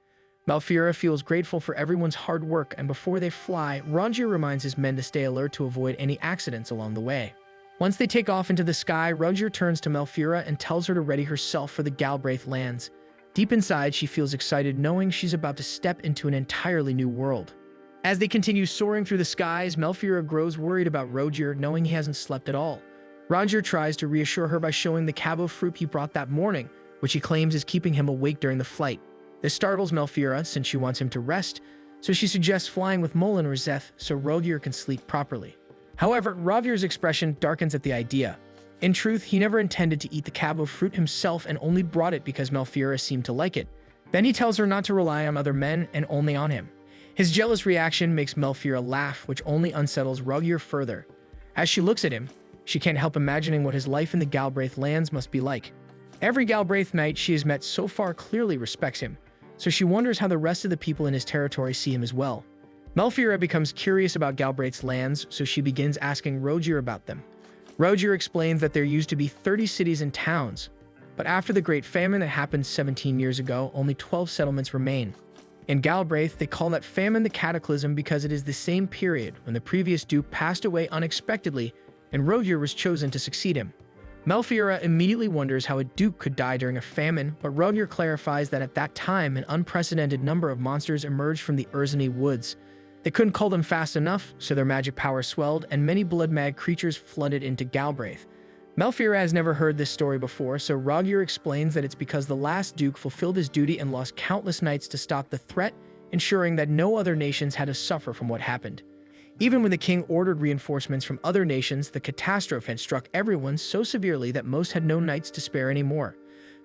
Melfira feels grateful for everyone's hard work, and before they fly, Roger reminds his men to stay alert to avoid any accidents along the way. Once they take off into the sky, Roger turns to Melfira and tells her to ready herself for the Galbraith lands. Deep inside, she feels excited knowing she's about to step into an entirely new world. As they continue soaring through the skies, Melfira grows worried about Roger, knowing he hasn't slept at all. Roger tries to reassure her by showing the cabo fruit he brought that morning, which he claims is keeping him awake during the flight. This startles Melfira since she wants him to rest, so she suggests flying with Mullen or Zeth so Roger can sleep properly. However, Roger's expression darkens at the idea. In truth, he never intended to eat the cabo fruit himself and only brought it because Melfira seemed to like it. Then he tells her not to rely on other men and only on him. His jealous reaction makes Melfira laugh, which only unsettles Roger further. As she looks at him, she can't help imagining what his life in the Galbraith lands must be like. Every Galbraith knight she has met so far clearly respects him, so she wonders how the rest of the people in his territory see him as well. Melfira becomes curious about Galbraith's lands, so she begins asking Roger about them. Roger explains that there used to be 30 cities and towns, but after the Great Famine that happened 17 years ago, only 12 settlements remain. In Galbraith, they call that famine the Cataclysm because it is the same period when the previous duke passed away unexpectedly and Roger was chosen to succeed him. Melfira immediately wonders how a duke could die during a famine, but Roger clarifies that at that time an unprecedented number of monsters emerged from the Urzani woods. They couldn't call them fast enough, so their magic power swelled, and many blood-mad creatures flooded into Galbraith. Melfira has never heard this story before, so Roger explains that it's because the last duke fulfilled his duty and lost countless knights to stop the threat, ensuring that no other nations had to suffer from what happened. Even when the king ordered reinforcements from other nations, the catastrophe had struck everyone so severely that most had no knights to spare anymore.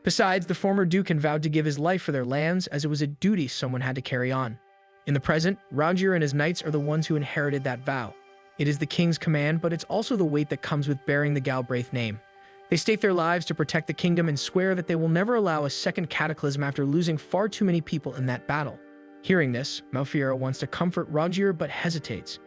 Besides, the former duke had vowed to give his life for their lands, as it was a duty someone had to carry on. In the present, Roger and his knights are the ones who inherited that vow. It is the king's command, but it's also the weight that comes with bearing the Galbraith name. They stake their lives to protect the kingdom and swear that they will never allow a second cataclysm after losing far too many people in that battle. Hearing this, Melfira wants to comfort Roger but hesitates.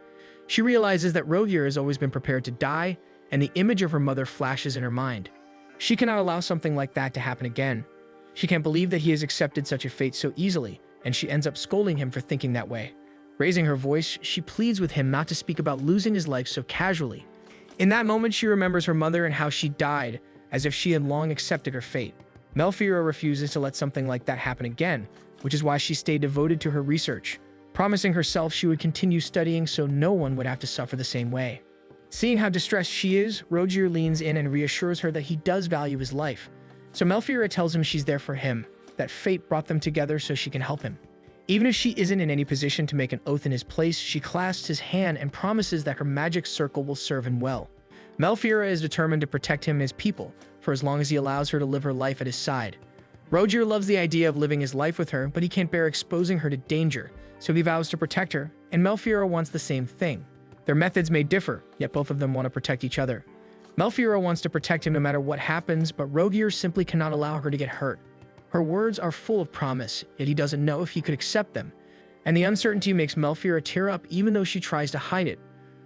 She realizes that Roger has always been prepared to die, and the image of her mother flashes in her mind. She cannot allow something like that to happen again. She can't believe that he has accepted such a fate so easily, and she ends up scolding him for thinking that way. Raising her voice, she pleads with him not to speak about losing his life so casually. In that moment, she remembers her mother and how she died, as if she had long accepted her fate. Melfira refuses to let something like that happen again, which is why she stayed devoted to her research, promising herself she would continue studying so no one would have to suffer the same way. Seeing how distressed she is, Roger leans in and reassures her that he does value his life. So Melfira tells him she's there for him, that fate brought them together so she can help him. Even if she isn't in any position to make an oath in his place, she clasps his hand and promises that her magic circle will serve him well. Melfira is determined to protect him and his people, for as long as he allows her to live her life at his side. Roger loves the idea of living his life with her, but he can't bear exposing her to danger, so he vows to protect her, and Melfira wants the same thing. Their methods may differ, yet both of them want to protect each other. Melfira wants to protect him no matter what happens, but Roger simply cannot allow her to get hurt. Her words are full of promise, yet he doesn't know if he could accept them, and the uncertainty makes Melfira tear up even though she tries to hide it.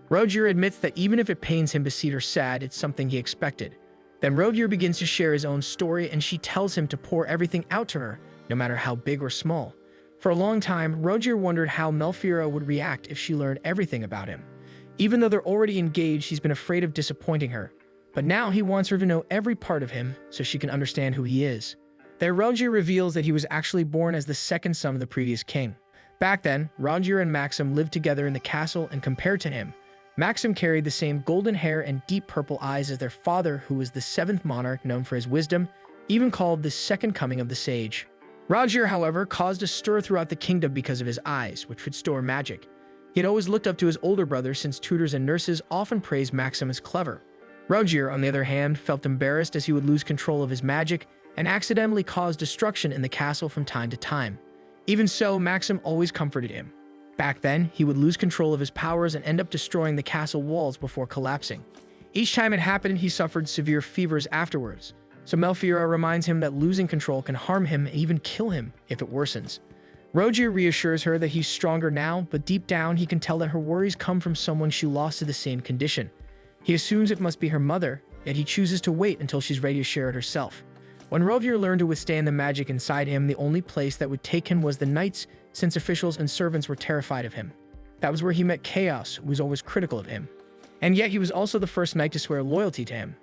Roger admits that even if it pains him to see her sad, it's something he expected. Then Roger begins to share his own story, and she tells him to pour everything out to her, no matter how big or small. For a long time, Roger wondered how Melfira would react if she learned everything about him. Even though they're already engaged, he's been afraid of disappointing her. But now he wants her to know every part of him so she can understand who he is. There, Roger reveals that he was actually born as the second son of the previous king. Back then, Roger and Maxim lived together in the castle, and compared to him, Maxim carried the same golden hair and deep purple eyes as their father, who was the seventh monarch known for his wisdom, even called the second coming of the sage. Roger, however, caused a stir throughout the kingdom because of his eyes, which could store magic. He had always looked up to his older brother since tutors and nurses often praised Maxim as clever. Rogier, on the other hand, felt embarrassed as he would lose control of his magic and accidentally cause destruction in the castle from time to time. Even so, Maxim always comforted him. Back then, he would lose control of his powers and end up destroying the castle walls before collapsing. Each time it happened, he suffered severe fevers afterwards, so Melfiora reminds him that losing control can harm him and even kill him if it worsens. Rogier reassures her that he's stronger now, but deep down he can tell that her worries come from someone she lost to the same condition. He assumes it must be her mother, yet he chooses to wait until she's ready to share it herself. When Rogier learned to withstand the magic inside him, the only place that would take him was the Knights, since officials and servants were terrified of him. That was where he met Chaos, who was always critical of him. And yet he was also the first knight to swear loyalty to him.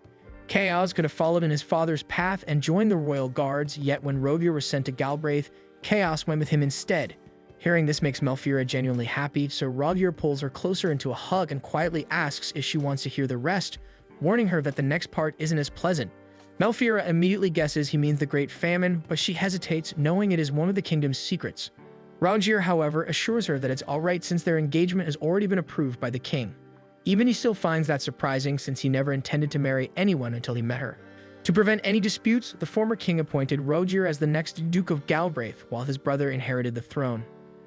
Chaos could have followed in his father's path and joined the royal guards, yet when Rogier was sent to Galbraith, Chaos went with him instead. Hearing this makes Melfiora genuinely happy, so Rogier pulls her closer into a hug and quietly asks if she wants to hear the rest, warning her that the next part isn't as pleasant. Melfiora immediately guesses he means the Great Famine, but she hesitates, knowing it is one of the kingdom's secrets. Rogier, however, assures her that it's alright since their engagement has already been approved by the king. Even he still finds that surprising since he never intended to marry anyone until he met her. To prevent any disputes, the former king appointed Rogier as the next Duke of Galbraith, while his brother inherited the throne.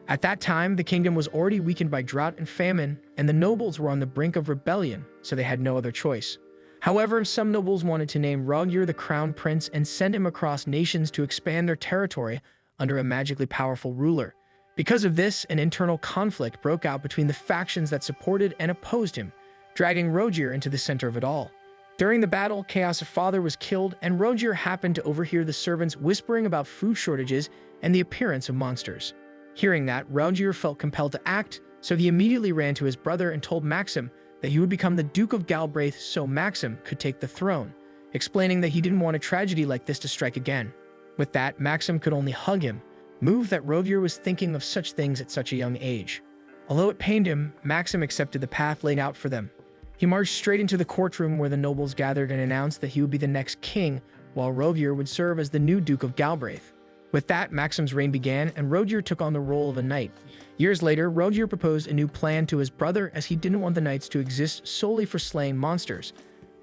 At that time, the kingdom was already weakened by drought and famine, and the nobles were on the brink of rebellion, so they had no other choice. However, some nobles wanted to name Rogier the crown prince and send him across nations to expand their territory under a magically powerful ruler. Because of this, an internal conflict broke out between the factions that supported and opposed him, dragging Rogier into the center of it all. During the battle, Chaos' father was killed, and Rogier happened to overhear the servants whispering about food shortages and the appearance of monsters. Hearing that, Rogier felt compelled to act, so he immediately ran to his brother and told Maxim that he would become the Duke of Galbraith so Maxim could take the throne, explaining that he didn't want a tragedy like this to strike again. With that, Maxim could only hug him, moved that Rogier was thinking of such things at such a young age. Although it pained him, Maxim accepted the path laid out for them. He marched straight into the courtroom where the nobles gathered and announced that he would be the next king, while Rogier would serve as the new Duke of Galbraith. With that, Maxim's reign began, and Rogier took on the role of a knight. Years later, Rogier proposed a new plan to his brother as he didn't want the knights to exist solely for slaying monsters.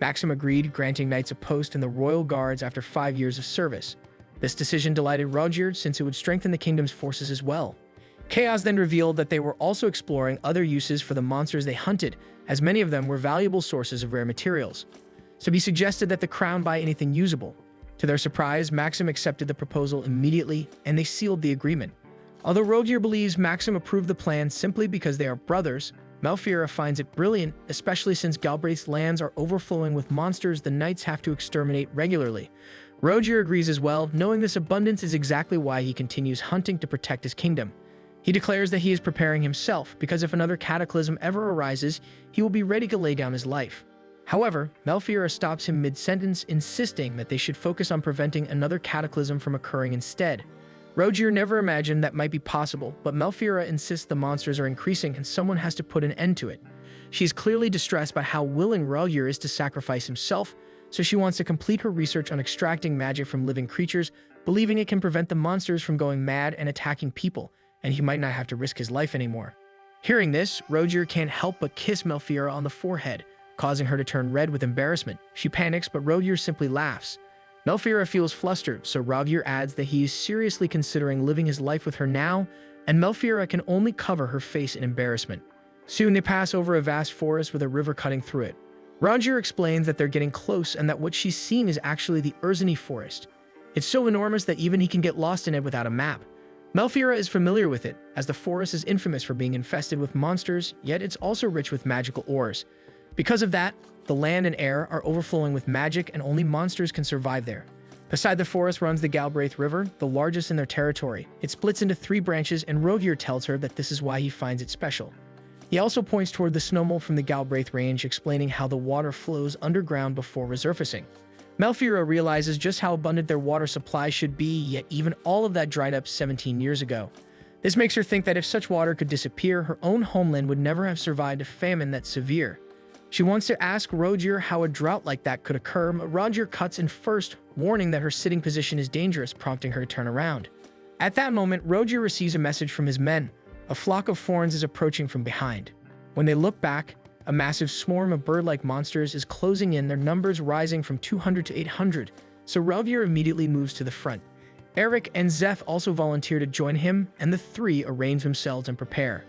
Maxim agreed, granting knights a post in the royal guards after 5 years of service. This decision delighted Rogier since it would strengthen the kingdom's forces as well. Chaos then revealed that they were also exploring other uses for the monsters they hunted, as many of them were valuable sources of rare materials. So he suggested that the crown buy anything usable. To their surprise, Maxim accepted the proposal immediately, and they sealed the agreement. Although Rogier believes Maxim approved the plan simply because they are brothers, Melfiora finds it brilliant, especially since Galbraith's lands are overflowing with monsters the knights have to exterminate regularly. Rogier agrees as well, knowing this abundance is exactly why he continues hunting to protect his kingdom. He declares that he is preparing himself, because if another cataclysm ever arises, he will be ready to lay down his life. However, Melfiora stops him mid-sentence, insisting that they should focus on preventing another cataclysm from occurring instead. Rogier never imagined that might be possible, but Melfiora insists the monsters are increasing and someone has to put an end to it. She is clearly distressed by how willing Rogier is to sacrifice himself, so she wants to complete her research on extracting magic from living creatures, believing it can prevent the monsters from going mad and attacking people, and he might not have to risk his life anymore. Hearing this, Rogier can't help but kiss Melfiora on the forehead, causing her to turn red with embarrassment. She panics, but Rogier simply laughs. Melfiora feels flustered, so Rogier adds that he is seriously considering living his life with her now, and Melfiora can only cover her face in embarrassment. Soon they pass over a vast forest with a river cutting through it. Rogier explains that they're getting close and that what she's seen is actually the Urzini forest. It's so enormous that even he can get lost in it without a map. Melfiora is familiar with it, as the forest is infamous for being infested with monsters, yet it's also rich with magical ores. Because of that, the land and air are overflowing with magic and only monsters can survive there. Beside the forest runs the Galbraith River, the largest in their territory. It splits into 3 branches, and Rogier tells her that this is why he finds it special. He also points toward the snowmole from the Galbraith Range, explaining how the water flows underground before resurfacing. Melfiora realizes just how abundant their water supply should be, yet even all of that dried up 17 years ago. This makes her think that if such water could disappear, her own homeland would never have survived a famine that severe. She wants to ask Rogier how a drought like that could occur, but Rogier cuts in first, warning that her sitting position is dangerous, prompting her to turn around. At that moment, Rogier receives a message from his men. A flock of fawns is approaching from behind. When they look back, A massive swarm of bird-like monsters is closing in, their numbers rising from 200 to 800, so Relvier immediately moves to the front. Eric and Zeth also volunteer to join him, and the three arrange themselves and prepare.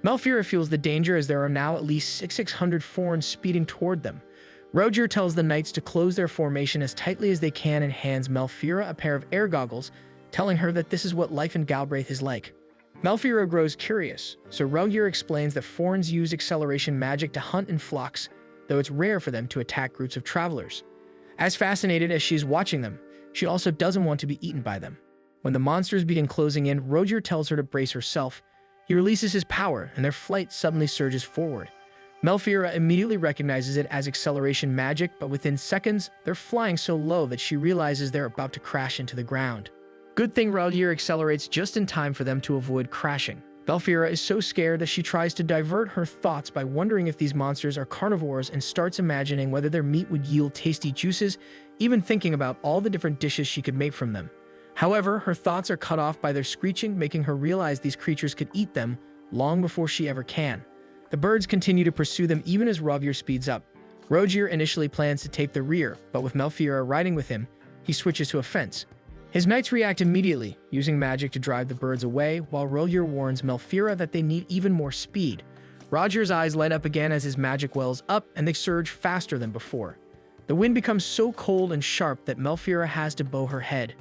Malfira feels the danger as there are now at least 600 Forns speeding toward them. Roger tells the knights to close their formation as tightly as they can and hands Malfira a pair of air goggles, telling her that this is what life in Galbraith is like. Malfira grows curious, so Roger explains that Forns use acceleration magic to hunt in flocks, though it's rare for them to attack groups of travelers. As fascinated as she's watching them, she also doesn't want to be eaten by them. When the monsters begin closing in, Roger tells her to brace herself. He releases his power, and their flight suddenly surges forward. Malfira immediately recognizes it as acceleration magic, but within seconds, they're flying so low that she realizes they're about to crash into the ground. Good thing Roger accelerates just in time for them to avoid crashing. Malfira is so scared that she tries to divert her thoughts by wondering if these monsters are carnivores and starts imagining whether their meat would yield tasty juices, even thinking about all the different dishes she could make from them. However, her thoughts are cut off by their screeching, making her realize these creatures could eat them long before she ever can. The birds continue to pursue them even as Roger speeds up. Roger initially plans to take the rear, but with Malfira riding with him, he switches to a fence. His knights react immediately, using magic to drive the birds away, while Roger warns Malfira that they need even more speed. Roger's eyes light up again as his magic wells up, and they surge faster than before. The wind becomes so cold and sharp that Malfira has to bow her head.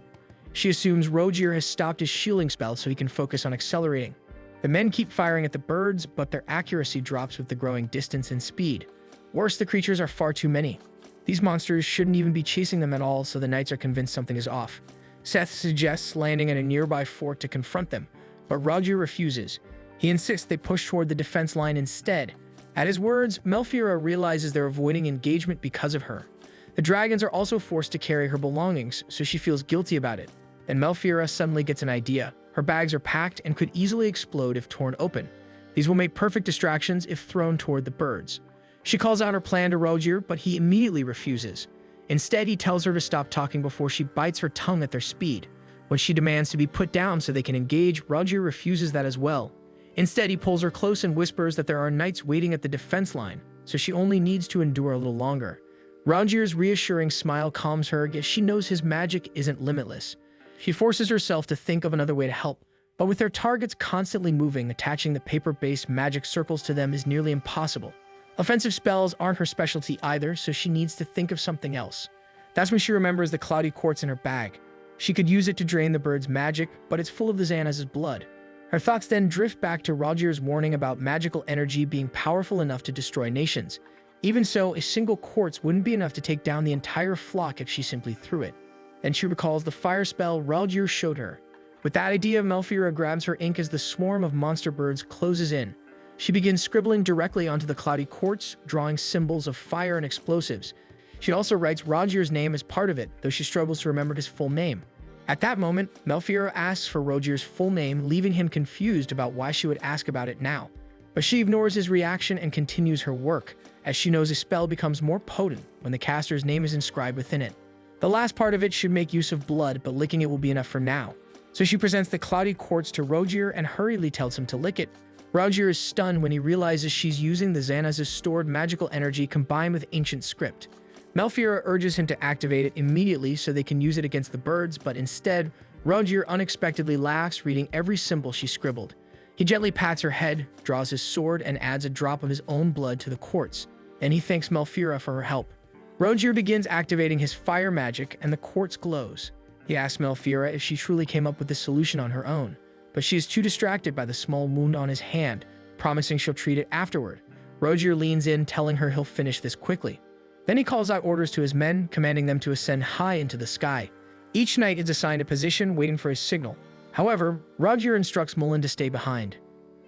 She assumes Roger has stopped his shielding spell so he can focus on accelerating. The men keep firing at the birds, but their accuracy drops with the growing distance and speed. Worse, the creatures are far too many. These monsters shouldn't even be chasing them at all, so the knights are convinced something is off. Seth suggests landing at a nearby fort to confront them, but Roger refuses. He insists they push toward the defense line instead. At his words, Malfira realizes they're avoiding engagement because of her. The dragons are also forced to carry her belongings, so she feels guilty about it. Then Malfira suddenly gets an idea. Her bags are packed and could easily explode if torn open. These will make perfect distractions if thrown toward the birds. She calls out her plan to Roger, but he immediately refuses. Instead, he tells her to stop talking before she bites her tongue at their speed. When she demands to be put down so they can engage, Roger refuses that as well. Instead, he pulls her close and whispers that there are knights waiting at the defense line, so she only needs to endure a little longer. Roger's reassuring smile calms her, yet she knows his magic isn't limitless. She forces herself to think of another way to help, but with their targets constantly moving, attaching the paper-based magic circles to them is nearly impossible. Offensive spells aren't her specialty either, so she needs to think of something else. That's when she remembers the cloudy quartz in her bag. She could use it to drain the bird's magic, but it's full of the Xanaz's blood. Her thoughts then drift back to Roger's warning about magical energy being powerful enough to destroy nations. Even so, a single quartz wouldn't be enough to take down the entire flock if she simply threw it. Then she recalls the fire spell Roger showed her. With that idea, Malfira grabs her ink as the swarm of monster birds closes in. She begins scribbling directly onto the cloudy quartz, drawing symbols of fire and explosives. She also writes Roger's name as part of it, though she struggles to remember his full name. At that moment, Malfira asks for Roger's full name, leaving him confused about why she would ask about it now. But she ignores his reaction and continues her work, as she knows a spell becomes more potent when the caster's name is inscribed within it. The last part of it should make use of blood, but licking it will be enough for now. So she presents the cloudy quartz to Roger and hurriedly tells him to lick it. Roger is stunned when he realizes she's using the Xanaz's stored magical energy combined with ancient script. Malfira urges him to activate it immediately so they can use it against the birds, but instead, Roger unexpectedly laughs, reading every symbol she scribbled. He gently pats her head, draws his sword, and adds a drop of his own blood to the quartz, and he thanks Malfira for her help. Roger begins activating his fire magic, and the quartz glows. He asks Malfira if she truly came up with the solution on her own, but she is too distracted by the small wound on his hand, promising she'll treat it afterward. Roger leans in, telling her he'll finish this quickly. Then he calls out orders to his men, commanding them to ascend high into the sky. Each knight is assigned a position, waiting for his signal. However, Roger instructs Mullen to stay behind.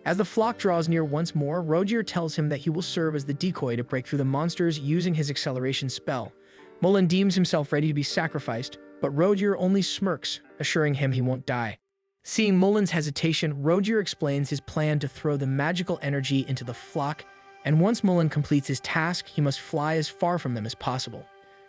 As the flock draws near once more, Roger tells him that he will serve as the decoy to break through the monsters using his acceleration spell. Mullen deems himself ready to be sacrificed, but Roger only smirks, assuring him he won't die. Seeing Mullen's hesitation, Roger explains his plan to throw the magical energy into the flock, and once Mullen completes his task, he must fly as far from them as possible.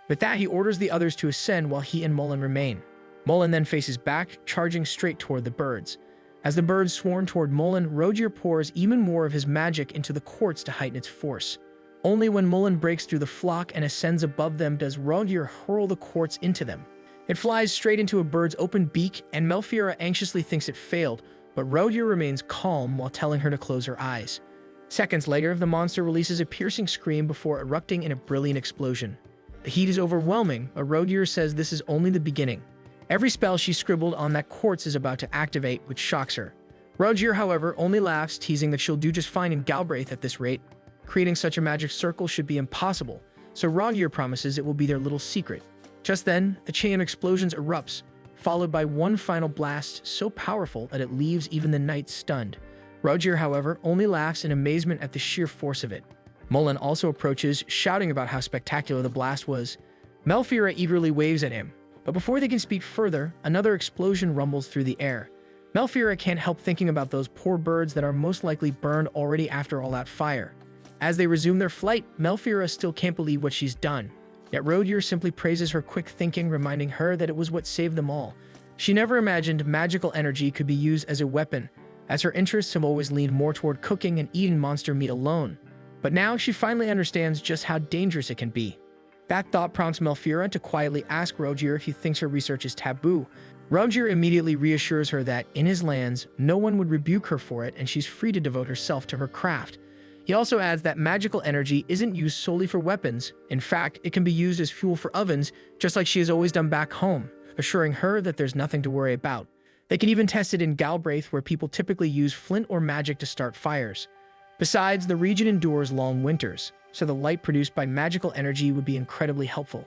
With that, he orders the others to ascend while he and Mullen remain. Mullen then faces back, charging straight toward the birds. As the birds swarm toward Mullen, Roger pours even more of his magic into the quartz to heighten its force. Only when Mullen breaks through the flock and ascends above them does Rogier hurl the quartz into them. It flies straight into a bird's open beak, and Melfiora anxiously thinks it failed, but Rogier remains calm while telling her to close her eyes. Seconds later, the monster releases a piercing scream before erupting in a brilliant explosion. The heat is overwhelming, but Rogier says this is only the beginning. Every spell she scribbled on that quartz is about to activate, which shocks her. Rogier, however, only laughs, teasing that she'll do just fine in Galbraith at this rate. Creating such a magic circle should be impossible, so Rogier promises it will be their little secret. Just then, the chain of explosions erupts, followed by one final blast so powerful that it leaves even the knights stunned. Rogier, however, only laughs in amazement at the sheer force of it. Mullen also approaches, shouting about how spectacular the blast was. Melfiora eagerly waves at him, but before they can speak further, another explosion rumbles through the air. Melfiora can't help thinking about those poor birds that are most likely burned already after all that fire. As they resume their flight, Melfiora still can't believe what she's done. Yet Rogier simply praises her quick thinking, reminding her that it was what saved them all. She never imagined magical energy could be used as a weapon, as her interests have always leaned more toward cooking and eating monster meat alone. But now she finally understands just how dangerous it can be. That thought prompts Melfiora to quietly ask Rogier if he thinks her research is taboo. Rogier immediately reassures her that, in his lands, no one would rebuke her for it and she's free to devote herself to her craft. He also adds that magical energy isn't used solely for weapons. In fact, it can be used as fuel for ovens, just like she has always done back home, assuring her that there's nothing to worry about. They can even test it in Galbraith, where people typically use flint or magic to start fires. Besides, the region endures long winters, so the light produced by magical energy would be incredibly helpful.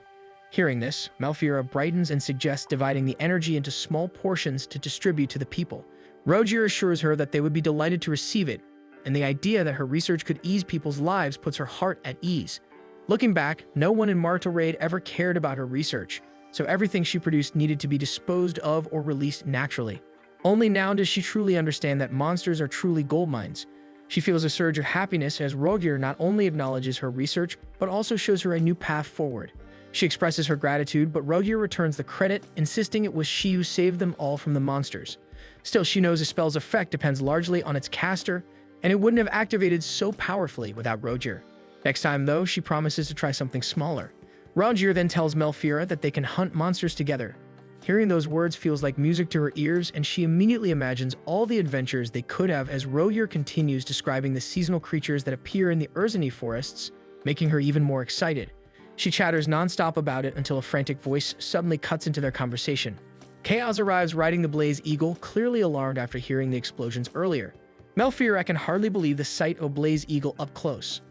Hearing this, Melfiora brightens and suggests dividing the energy into small portions to distribute to the people. Rogier assures her that they would be delighted to receive it, and the idea that her research could ease people's lives puts her heart at ease. Looking back, no one in Martelraid ever cared about her research, so everything she produced needed to be disposed of or released naturally. Only now does she truly understand that monsters are truly gold mines. She feels a surge of happiness as Rogier not only acknowledges her research, but also shows her a new path forward. She expresses her gratitude, but Rogier returns the credit, insisting it was she who saved them all from the monsters. Still, she knows a spell's effect depends largely on its caster, and it wouldn't have activated so powerfully without Rogier. Next time, though, she promises to try something smaller. Rogier then tells Melfiora that they can hunt monsters together. Hearing those words feels like music to her ears, and she immediately imagines all the adventures they could have as Rogier continues describing the seasonal creatures that appear in the Urzini forests, making her even more excited. She chatters nonstop about it until a frantic voice suddenly cuts into their conversation. Chaos arrives riding the Blaze Eagle, clearly alarmed after hearing the explosions earlier. Melfiora can hardly believe the sight of Blaze Eagle up close.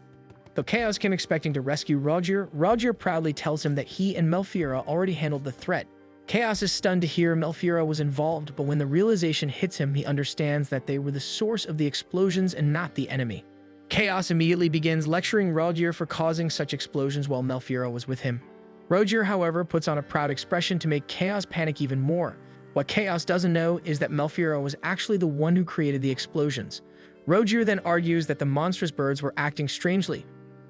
Though Chaos came expecting to rescue Rogier, Rogier proudly tells him that he and Melfiora already handled the threat. Chaos is stunned to hear Melfiora was involved, but when the realization hits him, he understands that they were the source of the explosions and not the enemy. Chaos immediately begins lecturing Rogier for causing such explosions while Melfiora was with him. Rogier, however, puts on a proud expression to make Chaos panic even more. What Chaos doesn't know is that Melfiora was actually the one who created the explosions. Rogier then argues that the monstrous birds were acting strangely,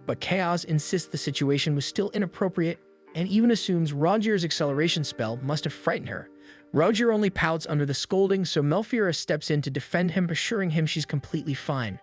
but Chaos insists the situation was still inappropriate and even assumes Rogier's acceleration spell must have frightened her. Rogier only pouts under the scolding, so Melfiora steps in to defend him, assuring him she's completely fine.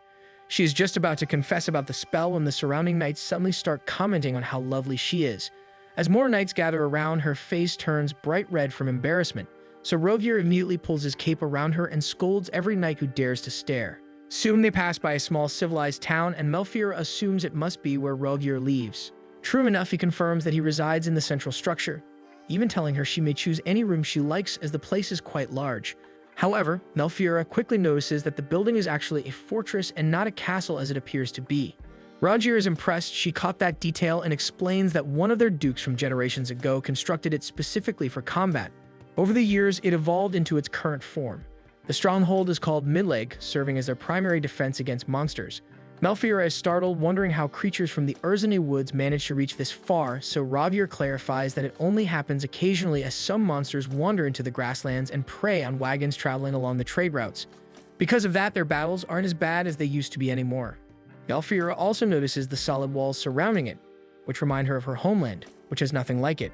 She is just about to confess about the spell when the surrounding knights suddenly start commenting on how lovely she is. As more knights gather around, her face turns bright red from embarrassment, so Rogier immediately pulls his cape around her and scolds every knight who dares to stare. Soon they pass by a small civilized town, and Melfiora assumes it must be where Rogier lives. True enough, he confirms that he resides in the central structure, even telling her she may choose any room she likes as the place is quite large. However, Melfiora quickly notices that the building is actually a fortress and not a castle as it appears to be. Rogier is impressed she caught that detail and explains that one of their dukes from generations ago constructed it specifically for combat. Over the years, it evolved into its current form. The stronghold is called Midleg, serving as their primary defense against monsters. Melfiora is startled, wondering how creatures from the Urzini woods managed to reach this far, so Rogier clarifies that it only happens occasionally as some monsters wander into the grasslands and prey on wagons traveling along the trade routes. Because of that, their battles aren't as bad as they used to be anymore. Melfiora also notices the solid walls surrounding it, which remind her of her homeland, which has nothing like it.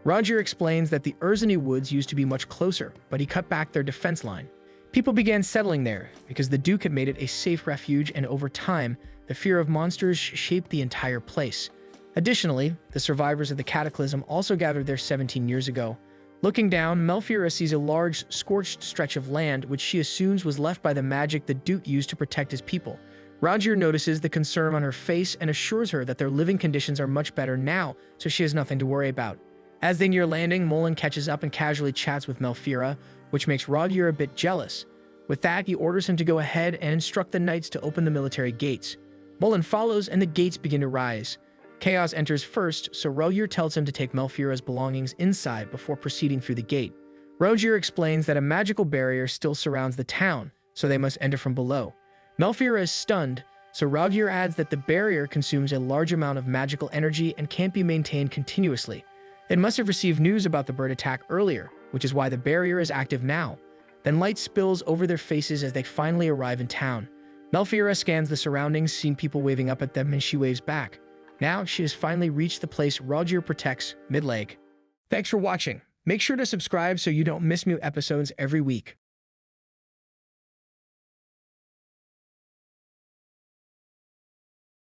Rogier explains that the Urzini woods used to be much closer, but he cut back their defense line. People began settling there because the Duke had made it a safe refuge, and over time, the fear of monsters shaped the entire place. Additionally, the survivors of the cataclysm also gathered there 17 years ago. Looking down, Melfira sees a large, scorched stretch of land which she assumes was left by the magic the Duke used to protect his people. Rogier notices the concern on her face and assures her that their living conditions are much better now, so she has nothing to worry about. As they near landing, Mullen catches up and casually chats with Melfira, which makes Rogier a bit jealous. With that, he orders him to go ahead and instruct the knights to open the military gates. Mullen follows and the gates begin to rise. Chaos enters first, so Rogier tells him to take Melfira's belongings inside before proceeding through the gate. Rogier explains that a magical barrier still surrounds the town, so they must enter from below. Melfira is stunned, so Rogier adds that the barrier consumes a large amount of magical energy and can't be maintained continuously. It must have received news about the bird attack earlier, which is why the barrier is active now. Then light spills over their faces as they finally arrive in town. Melfira scans the surroundings, seeing people waving up at them, and she waves back. Now she has finally reached the place Rogier protects, Midleg. Thanks for watching. Make sure to subscribe so you don't miss new episodes every week.